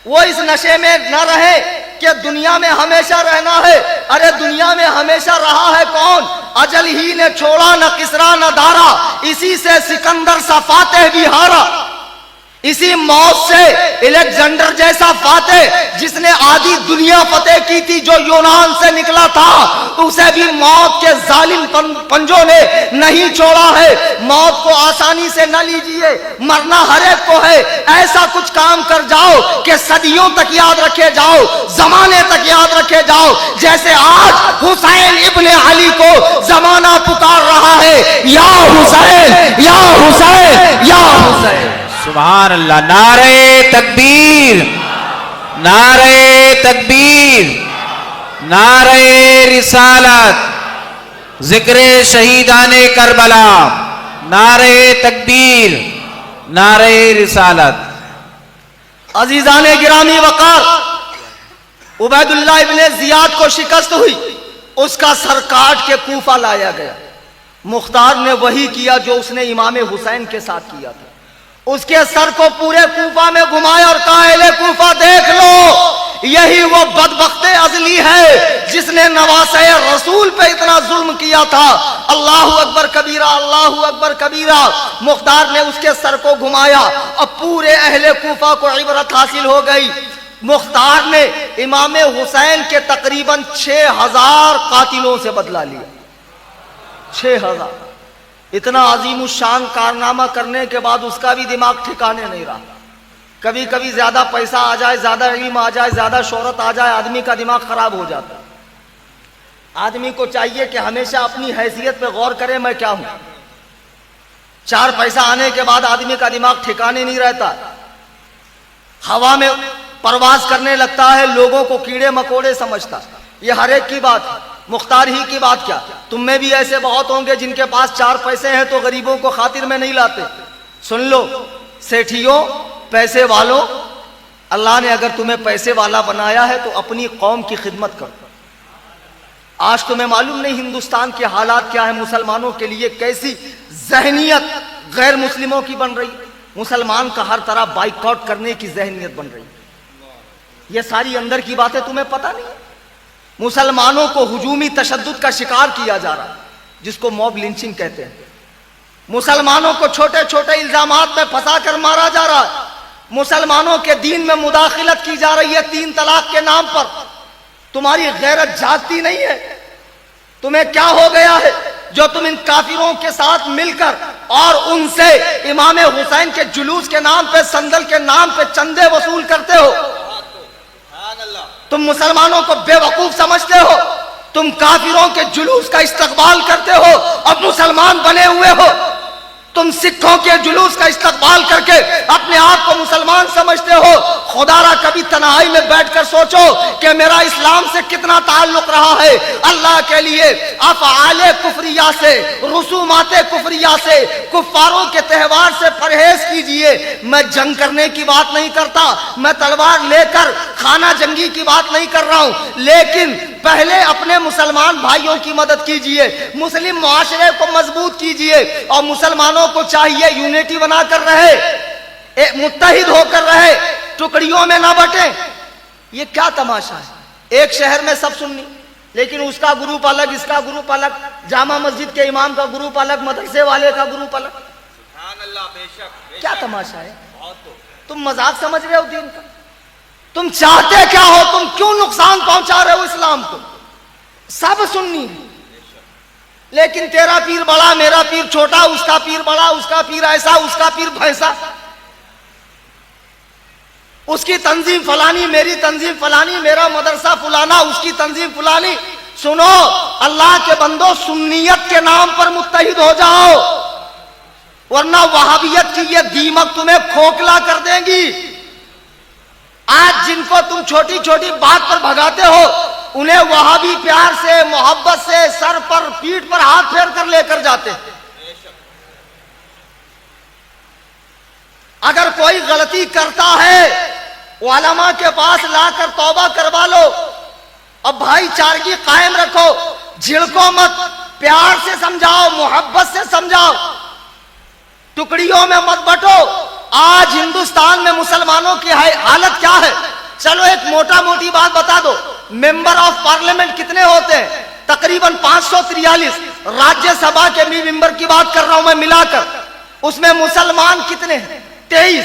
وہ اس نشے میں نہ رہے کہ دنیا میں ہمیشہ رہنا ہے. ارے دنیا میں ہمیشہ رہا ہے کون؟ اجل ہی نے چھوڑا, نہ کسرا نہ دارا, اسی سے سکندر سا فاتح بھی ہارا. اسی موت سے الیگزینڈر جیسا فاتح جس نے آدھی دنیا فتح کی تھی، جو یونان سے نکلا تھا، اسے بھی موت کے ظالم پنجوں نے نہیں چھوڑا ہے۔ موت کو آسانی سے نہ لیجئے، مرنا ہر ایک کو ہے۔ ایسا کچھ کام کر جاؤ کہ صدیوں تک یاد رکھے جاؤ، زمانے تک یاد رکھے جاؤ، جیسے آج حسین ابن علی کو زمانہ پکار رہا ہے، یا حسین یا حسین یا حسین۔
سبحان اللہ، نعرہ تکبیر، نعرہ تکبیر، نعرہ رسالت، ذکر شہیدان کربلا، نعرہ تکبیر، نعرہ رسالت۔
عزیزان گرامی وقار، عبید اللہ ابن زیاد کو شکست ہوئی، اس کا سر کاٹ کے کوفہ لایا گیا۔ مختار نے وہی کیا جو اس نے امام حسین کے ساتھ کیا تھا، اس کے سر کو پورے کوفہ میں گھمایا اور کہا اہل کوفہ دیکھ لو، یہی وہ بدبخت ازلی ہے جس نے نواسہ رسول پہ اتنا ظلم کیا تھا۔ اللہ اکبر کبیرہ، اللہ اکبر کبیرہ۔ مختار نے اس کے سر کو گھمایا اور پورے اہل کوفہ کو عبرت حاصل ہو گئی۔ مختار نے امام حسین کے تقریباً 6000 قاتلوں سے بدلہ لیا، 6000۔ اتنا عظیم الشان کارنامہ کرنے کے بعد اس کا بھی دماغ ٹھکانے نہیں رہا۔ کبھی کبھی زیادہ پیسہ آ جائے، زیادہ علم آ جائے، زیادہ شہرت آ جائے، آدمی کا دماغ خراب ہو جاتا ہے۔ آدمی کو چاہیے کہ ہمیشہ اپنی حیثیت پہ غور کرے، میں کیا ہوں۔ 4 پیسہ آنے کے بعد آدمی کا دماغ ٹھکانے نہیں رہتا، ہوا میں پرواز کرنے لگتا ہے، لوگوں کو کیڑے مکوڑے سمجھتا۔ یہ ہر ایک کی بات ہے، مختار ہی کی بات کیا، تم میں بھی ایسے بہت ہوں گے جن کے پاس 4 پیسے ہیں تو غریبوں کو خاطر میں نہیں لاتے۔ سن لو سیٹھیوں، پیسے والوں، اللہ نے اگر تمہیں پیسے والا بنایا ہے تو اپنی قوم کی خدمت کرو۔ آج تمہیں معلوم نہیں ہندوستان کے حالات کیا ہیں، مسلمانوں کے لیے کیسی ذہنیت غیر مسلموں کی بن رہی، مسلمان کا ہر طرح بائیکاٹ کرنے کی ذہنیت بن رہی۔ یہ ساری اندر کی باتیں تمہیں پتہ نہیں۔ مسلمانوں کو ہجومی تشدد کا شکار کیا جا رہا ہے، جس کو موب لنچنگ کہتے ہیں۔ مسلمانوں کو چھوٹے چھوٹے الزامات میں پھنسا کر مارا جا رہا ہے۔ مسلمانوں کے دین میں مداخلت کی جا رہی ہے 3 طلاق کے نام پر۔ تمہاری غیرت جاگتی نہیں ہے؟ تمہیں کیا ہو گیا ہے جو تم ان کافروں کے ساتھ مل کر اور ان سے امام حسین کے جلوس کے نام پہ، صندل کے نام پہ چندے وصول کرتے ہو؟ تم مسلمانوں کو بے وقوف سمجھتے ہو؟ تم کافروں کے جلوس کا استقبال کرتے ہو اور مسلمان بنے ہوئے ہو؟ تم سکھوں کے جلوس کا استقبال کر کے اپنے آپ کو مسلمان سمجھتے ہو؟ خدا را کبھی تنہائی میں بیٹھ کر سوچو کہ میرا اسلام سے کتنا تعلق رہا ہے۔ اللہ کے لیے افعال کفریہ سے، رسومات کفریہ سے، کفاروں کے تہوار سے پرہیز کیجئے۔ میں جنگ کرنے کی بات نہیں کرتا، میں تلوار لے کر خانہ جنگی کی بات نہیں کر رہا ہوں، لیکن پہلے اپنے مسلمان بھائیوں کی مدد کیجئے، مسلم معاشرے کو مضبوط کیجئے، اور مسلمانوں کو چاہیے یونٹی بنا کر رہے، متحد ہو کر رہے، ٹکڑیوں میں نہ بٹیں۔ یہ کیا تماشا ہے؟ ایک شہر میں سب سنی، لیکن اس کا گروپ الگ، اس کا گروپ الگ، جامع مسجد کے امام کا گروپ الگ، مدرسے والے کا گروپ الگ۔ کیا تماشا ہے؟ تم مذاق سمجھ رہے ہو دین کا؟ تم چاہتے کیا ہو؟ تم کیوں نقصان پہنچا رہے ہو اسلام کو؟ سب سنی ہے، لیکن تیرا پیر بڑا، میرا پیر چھوٹا، اس کا پیر بڑا، اس کا پیر ایسا، اس کا پیر بھیسا، اس کی تنظیم فلانی، میری تنظیم فلانی، میرا مدرسہ فلانا، اس کی تنظیم فلانی۔ سنو اللہ کے بندو، سنیت کے نام پر متحد ہو جاؤ، ورنہ وہابیت کی یہ دیمک تمہیں کھوکھلا کر دیں گی۔ آج جن کو تم چھوٹی چھوٹی بات پر بھگاتے ہو، انہیں وہابی پیار سے، محبت سے، سر پر، پیٹھ پر ہاتھ پھیر کر لے کر جاتے۔ اگر کوئی غلطی کرتا ہے، علماء کے پاس لا کر توبہ کروا لو، اور بھائی چارگی قائم رکھو، جھڑکو مت، پیار سے سمجھاؤ، محبت سے سمجھاؤ، ٹکڑیوں میں مت بٹو۔ آج ہندوستان میں مسلمانوں کی حالت کیا ہے؟ چلو ایک موٹا موٹی بات بتا دو، ممبر آف پارلیمنٹ کتنے ہوتے ہیں؟ تقریباً 543۔ راجیہ سبھا کے ممبر کی بات کر رہا ہوں میں ملا کر، اس میں مسلمان کتنے ہیں؟ 23۔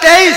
23,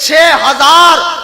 6000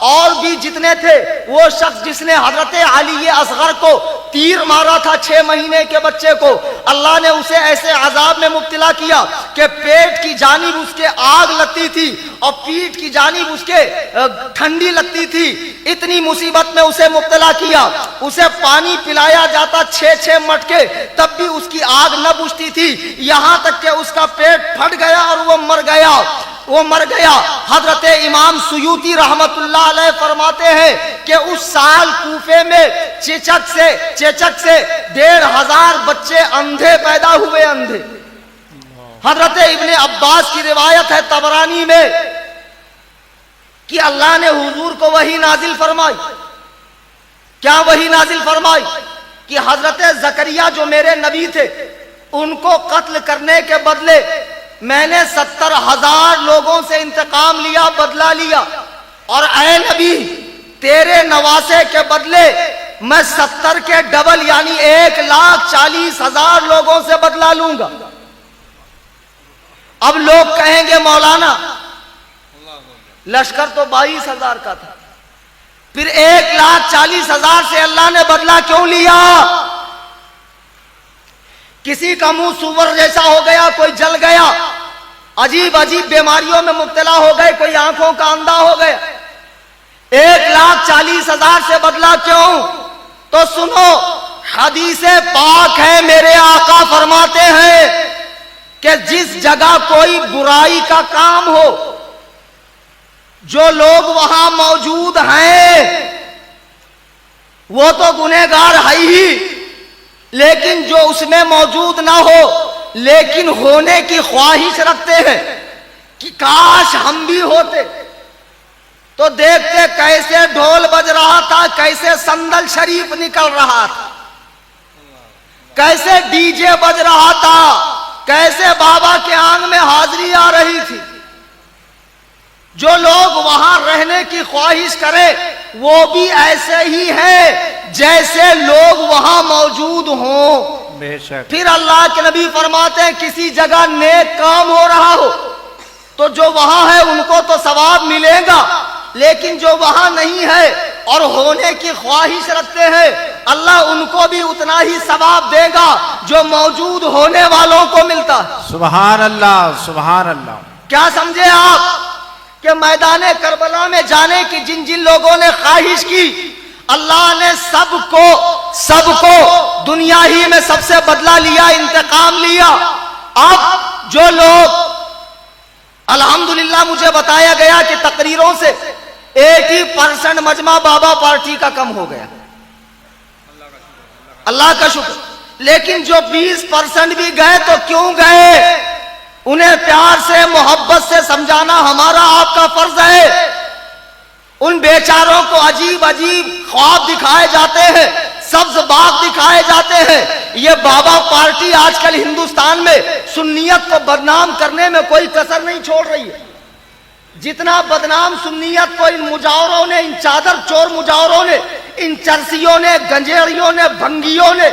اور بھی جتنے تھے، وہ شخص جس نے حضرت علی اصغر کو تیر مارا تھا 6 مہینے کے بچے کو، اللہ نے اسے ایسے عذاب میں مبتلا کیا کہ پیٹ کی جانب اس کے آگ لگتی تھی اور پیٹھ کی جانب اس کے ٹھنڈی لگتی تھی، اتنی مصیبت میں اسے مبتلا کیا، اسے پانی پلایا جاتا 6 مٹکے تب بھی اس کی آگ نہ بجھتی تھی، یہاں تک کہ اس کا پیٹ پھٹ گیا اور وہ مر گیا۔ حضرت امام سیوطی رحمت اللہ علیہ فرماتے ہیں کہ اس سال کوفے میں چیچک سے 1500 بچے اندھے پیدا ہوئے، اندھے۔ حضرت ابن عباس کی روایت ہے طبرانی میں کہ اللہ نے حضور کو وحی نازل فرمائی۔ کیا وحی نازل فرمائی؟ کہ حضرت زکریا جو میرے نبی تھے، ان کو قتل کرنے کے بدلے میں نے 70,000 لوگوں سے انتقام لیا، بدلہ لیا، اور اے نبی تیرے نواسے کے بدلے میں 70 کے ڈبل یعنی 1,40,000 لوگوں سے بدلہ لوں گا۔ اب لوگ کہیں گے مولانا لشکر تو 22,000 کا تھا، پھر 1,40,000 سے اللہ نے بدلہ کیوں لیا؟ کسی کا منہ سور جیسا ہو گیا، کوئی جل گیا، عجیب بیماریوں میں مبتلا ہو گئے، کوئی آنکھوں کا اندھا ہو گیا، 1,40,000 سے بدلہ کیوں؟ تو سنو، حدیث پاک ہے، میرے آقا فرماتے ہیں کہ جس جگہ کوئی برائی کا کام ہو، جو لوگ وہاں موجود ہیں وہ تو گنہگار ہے ہی، لیکن جو اس میں موجود نہ ہو لیکن ہونے کی خواہش رکھتے ہیں کہ کاش ہم بھی ہوتے، تو دیکھتے کیسے ڈھول بج رہا تھا، کیسے صندل شریف نکل رہا تھا، کیسے ڈی جے بج رہا تھا، کیسے بابا کے آنگ میں حاضری آ رہی تھی۔ جو لوگ وہاں رہنے کی خواہش کرے وہ بھی ایسے ہی ہیں جیسے لوگ وہاں موجود ہوں۔
بے شک۔
پھر اللہ کے نبی فرماتے ہیں کسی جگہ نیک کام ہو رہا ہو تو جو وہاں ہے ان کو تو ثواب ملے گا، لیکن جو وہاں نہیں ہے اور ہونے کی خواہش رکھتے ہیں اللہ ان کو بھی اتنا ہی ثواب دے گا جو موجود ہونے والوں کو ملتا ہے۔
سبحان اللہ، سبحان اللہ۔
کیا سمجھے آپ کہ میدان کربلا میں جانے کی جن جن لوگوں نے خواہش کی، اللہ نے سب کو دنیا ہی میں سب سے بدلہ لیا، انتقام لیا۔ اب جو لوگ، الحمدللہ مجھے بتایا گیا کہ تقریروں سے 80% مجمع بابا پارٹی کا کم ہو گیا، اللہ کا شکر، لیکن جو 20% بھی گئے تو کیوں گئے؟ انہیں پیار سے محبت سے سمجھانا ہمارا آپ کا فرض ہے۔ ان بیچاروں کو عجیب خواب دکھائے جاتے ہیں، سبز باغ دکھائے جاتے ہیں۔ یہ بابا پارٹی آج کل ہندوستان میں سنیت کو بدنام کرنے میں کوئی کسر نہیں چھوڑ رہی ہے۔ جتنا بدنام سنیت کو ان مجاوروں نے، ان چادر چور مجاوروں نے، ان چرسیوں نے، گنجیڑیوں نے، بھنگیوں نے،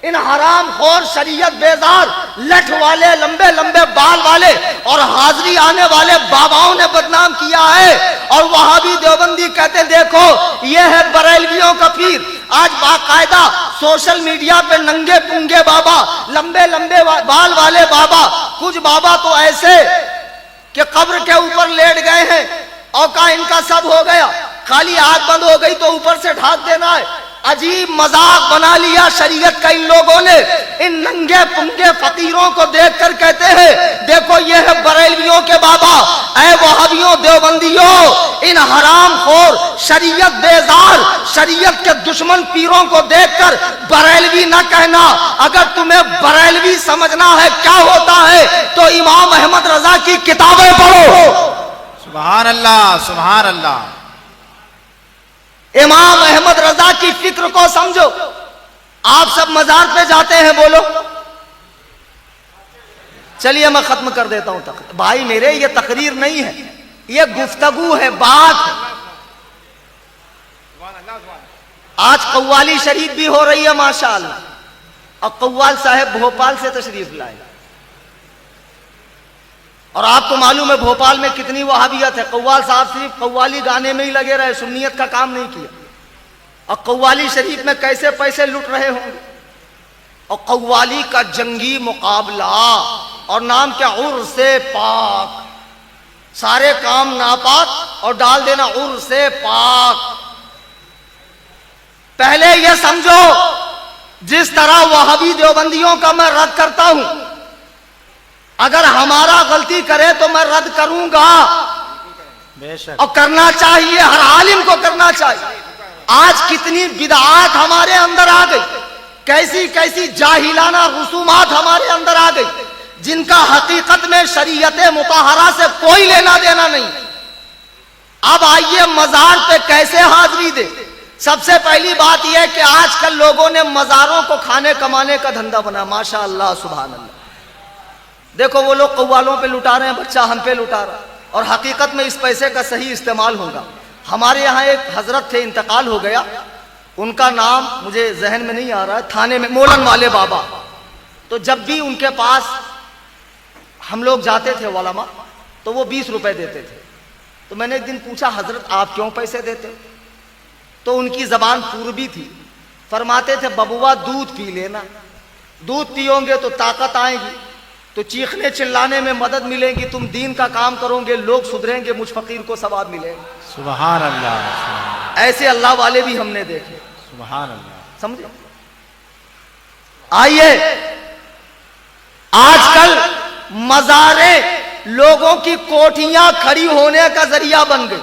ان حرام خور شریعت بیزار لٹھ والے، لمبے لمبے بال والے اور حاضری آنے والے باباؤں نے بدنام کیا ہے۔ اور وہاں بھی دیوبندی کہتے ہیں دیکھو یہ ہے بریلویوں کا پیر۔ آج باقاعدہ سوشل میڈیا پہ ننگے پنگے بابا، لمبے لمبے بال والے بابا، کچھ بابا تو ایسے کہ قبر کے اوپر لیٹ گئے ہیں اور کہا ان کا سب ہو گیا، خالی آنکھ بند ہو گئی تو اوپر سے ڈھانک دینا ہے۔ عجیب مذاق بنا لیا شریعت کا ان لوگوں نے۔ ان ننگے پنگے فقیروں کو دیکھ کر کہتے ہیں دیکھو یہ ہے بریلویوں کے بابا۔ اے وہابیوں، دیوبندیوں، ان حرام خور شریعت بیزار شریعت کے دشمن پیروں کو دیکھ کر بریلوی نہ کہنا۔ اگر تمہیں بریلوی سمجھنا ہے کیا ہوتا ہے تو امام احمد رضا کی کتابیں پڑھو۔
سبحان اللہ، سبحان اللہ۔
امام احمد رضا کی فکر کو سمجھو۔ آپ سب مزار پہ جاتے ہیں، بولو۔ چلیے میں ختم کر دیتا ہوں تقریر۔ بھائی میرے یہ تقریر نہیں ہے، یہ گفتگو ہے، بات ہے۔ آج قوالی شریف بھی ہو رہی ہے ماشاءاللہ، اور قوال صاحب بھوپال سے تشریف لائے، اور آپ کو معلوم ہے بھوپال میں کتنی وہابیت ہے. قوال صاحب صرف قوالی گانے میں ہی لگے رہے, سنیت کا کام نہیں کیا. اور قوالی شریف میں کیسے پیسے لٹ رہے ہوں گے. اور قوالی کا جنگی مقابلہ, اور نام کیا, عرس پاک. سارے کام ناپاک اور ڈال دینا عرس پاک. پہلے یہ سمجھو جس طرح وہابی دیوبندیوں کا میں رد کرتا ہوں, اگر ہمارا غلطی کرے تو میں رد کروں گا,
بے شک.
اور کرنا چاہیے, ہر عالم کو کرنا چاہیے. آج کتنی بدعات ہمارے اندر آ گئی, کیسی کیسی جاہلانہ رسومات ہمارے اندر آ گئی, جن کا حقیقت میں شریعت مطہرہ سے کوئی لینا دینا نہیں. اب آئیے مزار پہ کیسے حاضری دے. سب سے پہلی بات یہ ہے کہ آج کل لوگوں نے مزاروں کو کھانے کمانے کا دھندا بنا. ماشاء اللہ, سبحان اللہ. دیکھو وہ لوگ قوالوں پہ لٹا رہے ہیں, بچہ ہم پہ لٹا رہا ہے, اور حقیقت میں اس پیسے کا صحیح استعمال ہوگا. ہمارے یہاں ایک حضرت تھے, انتقال ہو گیا, ان کا نام مجھے ذہن میں نہیں آ رہا ہے, تھانے میں مولن والے بابا. تو جب بھی ان کے پاس ہم لوگ جاتے تھے علماء, تو وہ 20 روپے دیتے تھے. تو میں نے ایک دن پوچھا, حضرت آپ کیوں پیسے دیتے؟ تو ان کی زبان پوربی تھی, فرماتے تھے ببوا دودھ پی لینا, دودھ پیو گے تو طاقت آئے گی, تو چیخنے چلانے میں مدد ملے گی, تم دین کا کام کرو گے, لوگ سدھریں گے, مجھ فقیر کو ثواب ملے گا.
سبحان اللہ.
ایسے اللہ والے بھی ہم نے دیکھے.
سبحان اللہ.
سمجھے؟ آئیے, آج کل مزاریں لوگوں کی کوٹھیاں کھڑی ہونے کا ذریعہ بن گئی.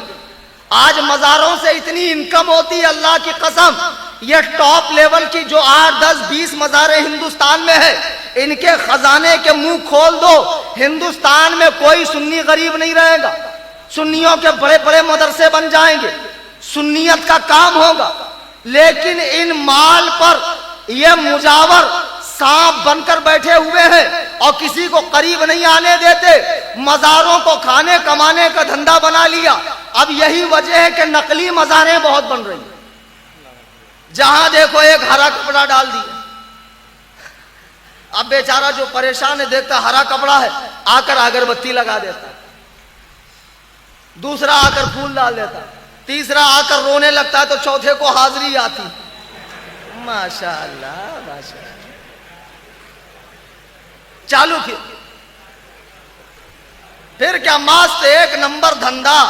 آج مزاروں سے اتنی انکم ہوتی ہے, اللہ کی قسم, یہ ٹاپ لیول کی جو 8, 10, 20 مزاریں ہندوستان میں ہے, ان کے خزانے کے منہ کھول دو, ہندوستان میں کوئی سنی غریب نہیں رہے گا. سنیوں کے بڑے بڑے مدرسے بن جائیں گے, سنیت کا کام ہوگا. لیکن ان مال پر یہ مجاور سانپ بن کر بیٹھے ہوئے ہیں اور کسی کو قریب نہیں آنے دیتے. مزاروں کو کھانے کمانے کا دھندا بنا لیا. اب یہی وجہ ہے کہ نقلی مزاریں بہت بن رہی ہیں. جہاں دیکھو ایک ہرا کپڑا ڈال دیا. اب بیچارہ جو پریشان ہے, دیکھتا ہرا کپڑا ہے, آ کر اگربتی لگا دیتا, دوسرا آ کر پھول ڈال دیتا, تیسرا آ کر رونے لگتا ہے, تو چوتھے کو حاضری آتی. ماشاء اللہ, ماشاء اللہ. چالو پھر کیا, ماست ایک نمبر دھندا,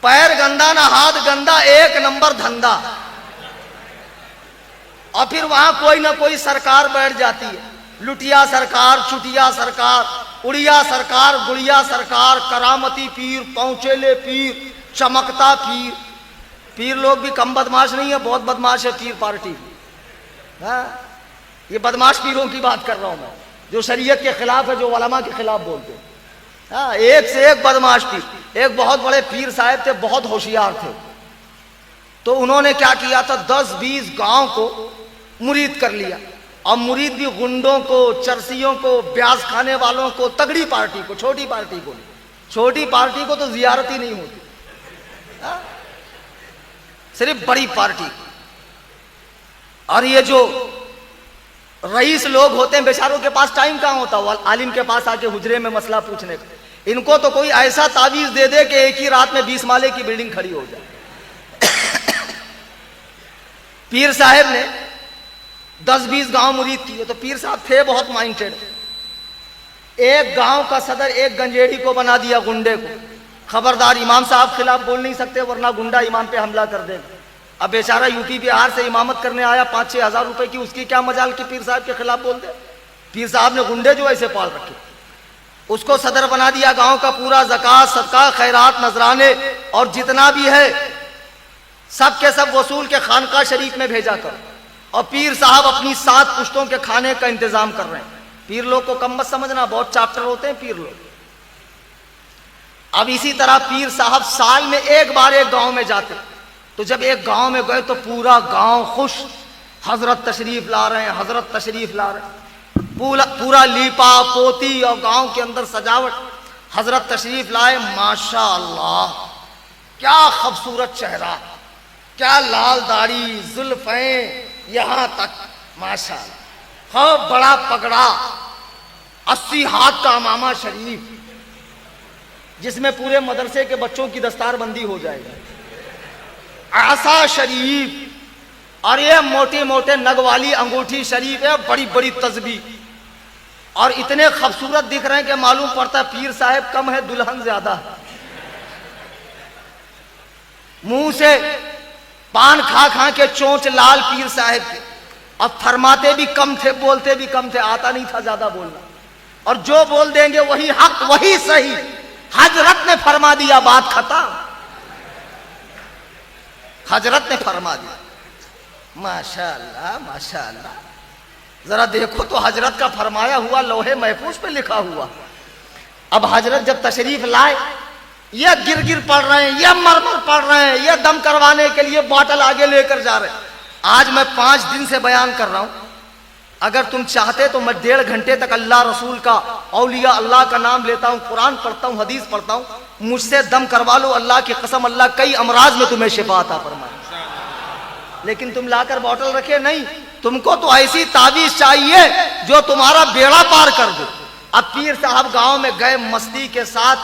پیر گندا نہ ہاتھ گندا, ایک نمبر دھندا. اور پھر وہاں کوئی نہ کوئی سرکار بیٹھ جاتی ہے, لٹیا سرکار, چٹیا سرکار, اڑیا سرکار, گڑیا سرکار, کرامتی پیر, پہنچیلے پیر, چمکتا پیر. پیر لوگ بھی کم بدماش نہیں ہے, بہت بدماش ہے پیر پارٹی. ہاں, یہ بدماش پیروں کی بات کر رہا ہوں میں, جو شریعت کے خلاف ہے, جو علماء کے خلاف بولتے ہیں. ہاں, ایک سے ایک بدماش پیر. ایک بہت بڑے پیر صاحب تھے, بہت ہوشیار تھے. تو انہوں نے کیا کیا تھا, 10-20 گاؤں کو مرید کر لیا, اور مرید بھی گنڈوں کو, چرسیوں کو, پیاز کھانے والوں کو, تگڑی پارٹی کو, چھوٹی پارٹی کو نہیں. چھوٹی پارٹی کو تو زیارت ہی نہیں ہوتی, صرف بڑی پارٹی. اور یہ جو رئیس لوگ ہوتے ہیں, بیچاروں کے پاس ٹائم کہاں ہوتا, وہ عالم کے پاس آ کے حجرے میں مسئلہ پوچھنے کا. ان کو تو کوئی ایسا تعویذ دے دے کہ ایک ہی رات میں 20 مالے کی بلڈنگ کھڑی ہو جائے. پیر صاحب نے 10-20 گاؤں مرید کیے. تو پیر صاحب تھے بہت مائنڈیڈ. ایک گاؤں کا صدر ایک گنجیڑی کو بنا دیا, گنڈے کو. خبردار, امام صاحب خلاف بول نہیں سکتے, ورنہ گنڈا امام پہ حملہ کر دے گا. اب بیچارہ یوپی بہار سے امامت کرنے آیا, 5-6 ہزار روپے کی, اس کی کیا مجال کہ پیر صاحب کے خلاف بول دے. پیر صاحب نے گنڈے جو ایسے پال رکھے, اس کو صدر بنا دیا. گاؤں کا پورا زکات, صدقہ, خیرات, نذرانے اور جتنا بھی ہے سب کے سب وصول کے خانقاہ شریف میں بھیجا کر. اور پیر صاحب اپنی 7 پشتوں کے کھانے کا انتظام کر رہے ہیں. پیر لوگ کو کم مت سمجھنا, بہت چاپٹر ہوتے ہیں پیر لوگ. اب اسی طرح پیر صاحب سال میں ایک بار ایک گاؤں میں جاتے. تو جب ایک گاؤں میں گئے تو پورا گاؤں خوش, حضرت تشریف لا رہے ہیں, حضرت تشریف لا رہے ہیں. پورا لیپا پوتی اور گاؤں کے اندر سجاوٹ. حضرت تشریف لائے, ماشاء اللہ کیا خوبصورت چہرہ, کیا لال داڑھی, زلفیں یہاں تک, ماشاء اللہ, بڑا پگڑا. 80 ہاتھ کا امامہ شریف جس میں پورے مدرسے کے بچوں کی دستار بندی ہو جائے گی، عصا شریف، اور یہ موٹے موٹے نگ والی انگوٹھی شریف ہے، بڑی بڑی تسبیح، اور اتنے خوبصورت دکھ رہے ہیں کہ معلوم پڑتا ہے پیر صاحب کم ہے دلہن زیادہ ہے۔ منہ سے پان کھا کھا کے چونچ لال پیر صاحب کے، اب فرماتے بھی کم تھے، بولتے بھی کم تھے، آتا نہیں تھا زیادہ بولنا، اور جو بول دیں گے وہی حق وہی صحیح۔ حضرت نے فرما دیا، بات ختم، حضرت نے فرما دیا۔ ماشاءاللہ ماشاءاللہ، ذرا دیکھو تو حضرت کا فرمایا ہوا لوہے محفوظ پہ لکھا ہوا۔ اب حضرت جب تشریف لائے، یہ گر گر پڑھ رہے ہیں، یہ مرمر پڑھ رہے ہیں، یہ دم کروانے کے لیے باٹل آگے لے کر جا رہے ہیں۔ آج میں 5 دن سے بیان کر رہا ہوں، اگر تم چاہتے تو میں 1.5 گھنٹے تک اللہ رسول کا، اولیاء اللہ کا نام لیتا ہوں، قرآن پڑھتا ہوں، حدیث پڑھتا ہوں، مجھ سے دم کروا لو، اللہ کی قسم اللہ کئی امراض میں تمہیں شفا عطا فرمائے۔ لیکن تم لا کر باٹل رکھے نہیں، تم کو تو ایسی تعویذ چاہیے جو تمہارا بیڑا پار کر دے۔ اب پیر صاحب گاؤں میں گئے مستی کے ساتھ،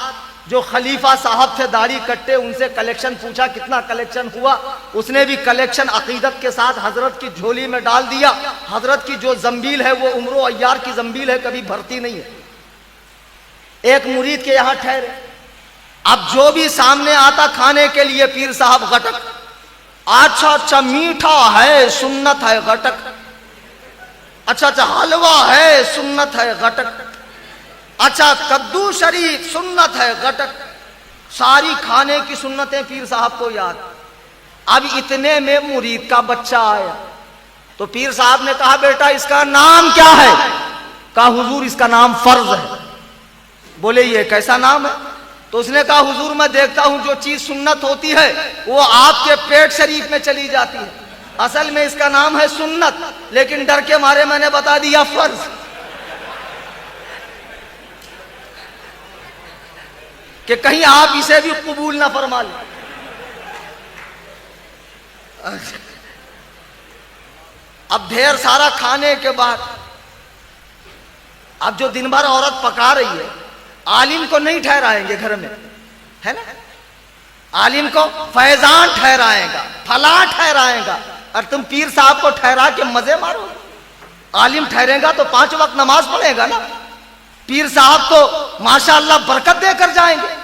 جو خلیفہ صاحب تھے داڑھی کٹے، ان سے کلیکشن پوچھا کتنا کلیکشن ہوا، اس نے بھی کلیکشن عقیدت کے ساتھ حضرت کی جھولی میں ڈال دیا۔ حضرت کی جو زنبیل ہے وہ عمر و عیار کی زنبیل ہے، کبھی بھرتی نہیں ہے۔ ایک مرید کے یہاں ٹھہرے، اب جو بھی سامنے آتا کھانے کے لیے پیر صاحب گٹک، اچھا اچھا میٹھا ہے سنت ہے گٹک، اچھا اچھا حلوہ ہے سنت ہے گٹک، اچھا کدو شریف سنت ہے گٹک، ساری کھانے کی سنتیں پیر صاحب کو یاد۔ اب اتنے میں مرید کا بچہ آیا تو پیر صاحب نے کہا بیٹا اس کا نام کیا ہے؟ کہا حضور اس کا نام فرض ہے۔ بولے یہ کیسا نام ہے؟ تو اس نے کہا حضور میں دیکھتا ہوں جو چیز سنت ہوتی ہے وہ آپ کے پیٹ شریف میں چلی جاتی ہے، اصل میں اس کا نام ہے سنت، لیکن ڈر کے مارے میں نے بتا دیا فرض، کہ کہیں آپ اسے بھی قبول نہ فرما لیں۔ اب ڈھیر سارا کھانے کے بعد، اب جو دن بھر عورت پکا رہی ہے، عالم کو نہیں ٹھہرائیں گے گھر میں، ہے نا؟ عالم کو فیضان ٹھہرائے گا، فلاں ٹھہرائے گا، اور تم پیر صاحب کو ٹھہرا کے مزے مارو گے۔ عالم ٹھہرے گا تو 5 وقت نماز پڑھے گا نا، پیر صاحب تو ماشاءاللہ برکت دے کر جائیں گے۔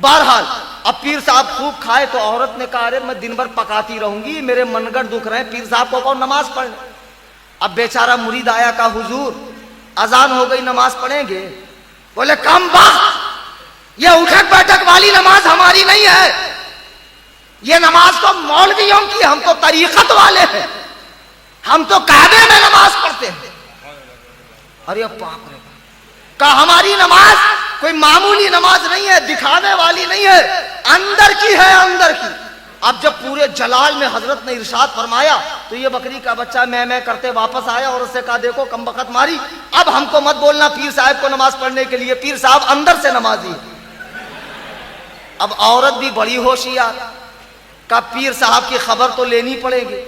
بہرحال اب پیر صاحب خوب کھائے تو عورت نے کہا ارے میں دن بھر پکاتی رہوں گی، میرے منگڑ دکھ رہے ہیں، پیر صاحب کو کہو نماز پڑھنے۔ اب بیچارہ مرید آیا، کہا حضور اذان ہو گئی، نماز پڑھیں گے؟ بولے کم بخت، یہ اٹھک بیٹھک والی نماز ہماری نہیں ہے، یہ نماز تو مولویوں کی، ہم تو طریقت والے ہیں، ہم تو کعبے میں نماز پڑھتے ہیں۔ ارے باپ رے، کہا ہماری نماز کوئی معمولی نماز نہیں ہے، دکھانے والی نہیں ہے، اندر کی ہے، اندر کی۔ اب جب پورے جلال میں حضرت نے ارشاد فرمایا تو یہ بکری کا بچہ میں کرتے واپس آیا اور اس سے کہا دیکھو کم بخت ماری، اب ہم کو مت بولنا پیر صاحب کو نماز پڑھنے کے لیے، پیر صاحب اندر سے نمازی۔ اب عورت بھی بڑی ہوشیار، کہا پیر صاحب کی خبر تو لینی پڑے گی۔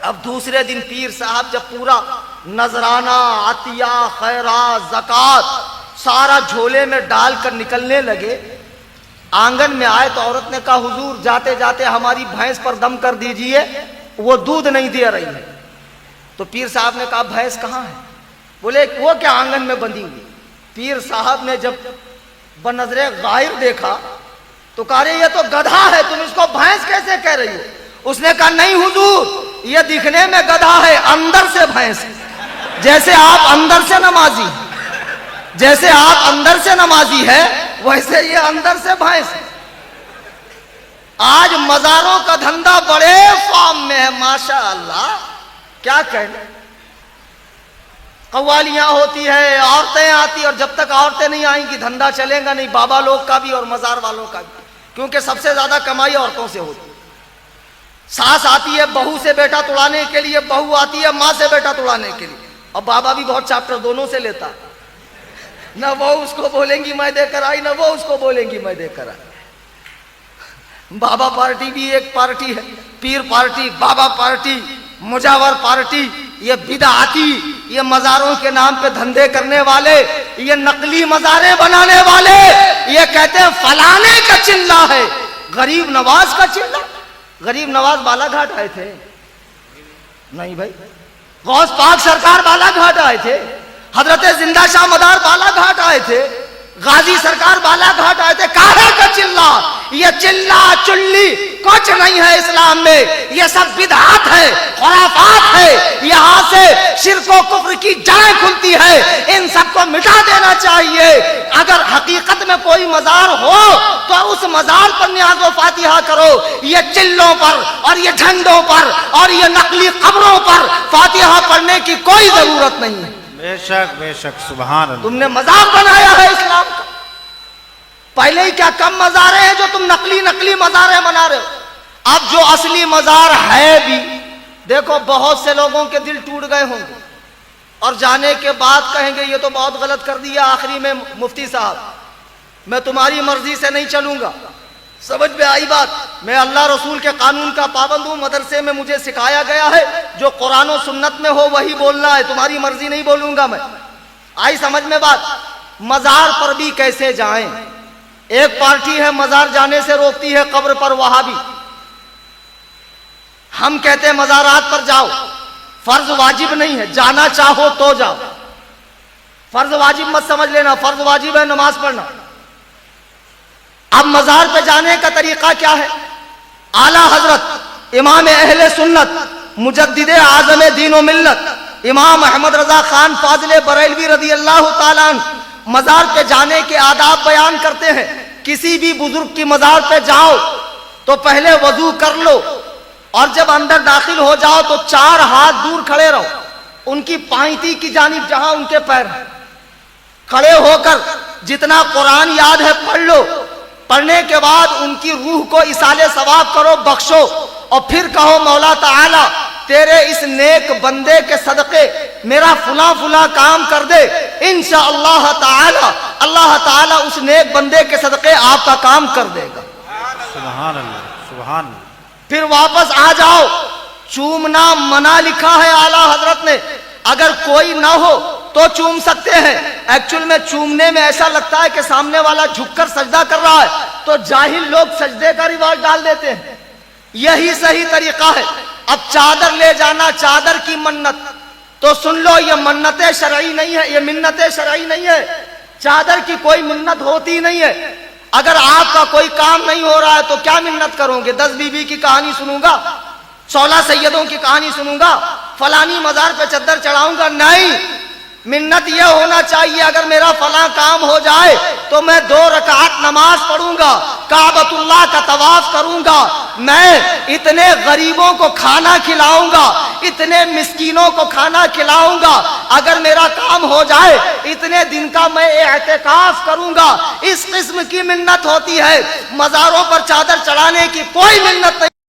اب دوسرے دن پیر صاحب جب پورا نذرانہ، عطیہ، خیرات، زکوٰۃ سارا جھولے میں ڈال کر نکلنے لگے، آنگن میں آئے تو عورت نے کہا حضور جاتے جاتے ہماری بھینس پر دم کر دیجئے، وہ دودھ نہیں دے رہی ہے۔ تو پیر صاحب نے کہا بھینس کہاں ہے؟ بولے وہ کیا آنگن میں بندھی ہوئی۔ پیر صاحب نے جب بنظر غائر دیکھا تو کہا رہے یہ تو گدھا ہے، تم اس کو بھینس کیسے کہہ رہی ہو؟ اس نے کہا نہیں حضور یہ دکھنے میں گدھا ہے، اندر سے بھینس ہے، جیسے آپ اندر سے نمازی، جیسے آپ اندر سے نمازی ہے ویسے یہ اندر سے بھینس ہے۔ آج مزاروں کا دھندا بڑے فارم میں ہے، ماشاءاللہ کیا کہنے، قوالیاں ہوتی ہے، عورتیں آتی، اور جب تک عورتیں نہیں آئیں گی دھندا چلے گا نہیں، بابا لوگ کا بھی اور مزار والوں کا بھی، کیونکہ سب سے زیادہ کمائی عورتوں سے ہوتی ہے۔ ساس آتی ہے بہو سے بیٹا توڑانے کے لیے، بہو آتی ہے ماں سے بیٹا توڑانے کے لیے، اور بابا بھی بہت چیپٹر دونوں سے لیتا، نہ وہ اس کو بولیں گی میں دے کر آئی، نہ وہ اس کو بولیں گی میں دے کر آئی۔ بابا پارٹی بھی ایک پارٹی ہے، پیر پارٹی، بابا پارٹی، مجاور پارٹی، یہ بدعاتی یہ مزاروں کے نام پہ دھندے کرنے والے، یہ نقلی مزاریں بنانے والے، یہ کہتے ہیں فلانے کا چلہ ہے، غریب نواز کا چلہ۔ غریب نواز بالا گھاٹ آئے تھے؟ نہیں بھائی۔ غوث پاک سرکار بالا گھاٹ آئے تھے؟ حضرت زندہ شاہ مدار بالا گھاٹ آئے تھے؟ غازی سرکار بالا گھاٹ آئے تھے؟ کاہے کا چلہ؟ یہ چلہ چلی کچھ نہیں ہے اسلام میں، یہ سب بدعات ہے، خرافات ہے، یہاں سے شرک و کفر کی جڑیں کھلتی ہے، ان سب کو مٹا دینا چاہیے۔ اگر حقیقت میں کوئی مزار ہو تو اس مزار پر نیاز و فاتحہ کرو، یہ چلوں پر اور یہ جھنڈوں پر اور یہ نقلی قبروں پر فاتحہ پڑھنے کی کوئی ضرورت نہیں ہے۔
بے شک سبحان اللہ۔
تم نے مذاق بنایا ہے اسلام کا۔ پہلے ہی کیا کم مزاریں ہیں جو تم نقلی مزاریں بنا رہے ہو؟ اب جو اصلی مزار ہے بھی، دیکھو بہت سے لوگوں کے دل ٹوٹ گئے ہوں گے اور جانے کے بعد کہیں گے یہ تو بہت غلط کر دیا آخری میں مفتی صاحب، میں تمہاری مرضی سے نہیں چلوں گا۔ سمجھ میں آئی بات؟ میں اللہ رسول کے قانون کا پابند ہوں، مدرسے میں مجھے سکھایا گیا ہے جو قرآن و سنت میں ہو وہی بولنا ہے، تمہاری مرضی نہیں بولوں گا میں۔ آئی سمجھ میں بات؟ مزار پر بھی کیسے جائیں؟ ایک پارٹی ہے مزار جانے سے روکتی ہے، قبر پر وہابی۔ ہم کہتے ہیں مزارات پر جاؤ، فرض واجب نہیں ہے، جانا چاہو تو جاؤ، فرض واجب مت سمجھ لینا، فرض واجب ہے نماز پڑھنا۔ اب مزار پہ جانے کا طریقہ کیا ہے؟ اعلیٰ حضرت امام اہل سنت مجدد اعظم دین و ملت امام احمد رضا خان فاضل بریلوی رضی اللہ تعالیٰ عنہ مزار پہ جانے کے آداب بیان کرتے ہیں۔ کسی بھی بزرگ کی مزار پہ جاؤ تو پہلے وضو کر لو، اور جب اندر داخل ہو جاؤ تو 4 ہاتھ دور کھڑے رہو، ان کی پائنتی کی جانب جہاں ان کے پیر ہیں، کھڑے ہو کر جتنا قرآن یاد ہے پڑھ لو۔ پڑھنے کے بعد ان کی روح کو ایصال ثواب کرو، بخشو، اور پھر کہو مولا تعالی تیرے اس نیک بندے کے صدقے میرا فلاں فلاں کام کر دے، انشاءاللہ تعالی اللہ تعالی اس نیک بندے کے صدقے آپ کا کام کر دے گا۔
سبحان اللہ سبحان اللہ۔
پھر واپس آ جاؤ۔ چومنا منع لکھا ہے اعلیٰ حضرت نے، اگر کوئی نہ ہو تو چوم سکتے ہیں۔ ایکچول میں چومنے میں ایسا لگتا ہے کہ سامنے والا جھک کر سجدہ کر رہا ہے تو جاہل لوگ سجدے کا رواج ڈال دیتے ہیں، یہی صحیح طریقہ ہے۔ اب چادر لے جانا، چادر کی منت، تو سن لو یہ منت شرعی نہیں ہے، یہ منت شرعی نہیں ہے، چادر کی کوئی منت ہوتی نہیں ہے۔ اگر آپ کا کوئی کام نہیں ہو رہا ہے تو کیا منت کرو گے؟ 10 بیوی کی کہانی سنوں گا، 16 سیدوں کی کہانی سنوں گا، فلانی مزار پہ چادر چڑھاؤں گا؟ نہیں، منت یہ ہونا چاہیے اگر میرا فلاں کام ہو جائے تو میں 2 رکعت نماز پڑھوں گا، کعبۃ اللہ کا طواف کروں گا، میں اتنے غریبوں کو کھانا کھلاؤں گا، اتنے مسکینوں کو کھانا کھلاؤں گا، اگر میرا کام ہو جائے اتنے دن کا میں اعتکاف کروں گا۔ اس قسم کی منت ہوتی ہے، مزاروں پر چادر چڑھانے کی کوئی منت نہیں۔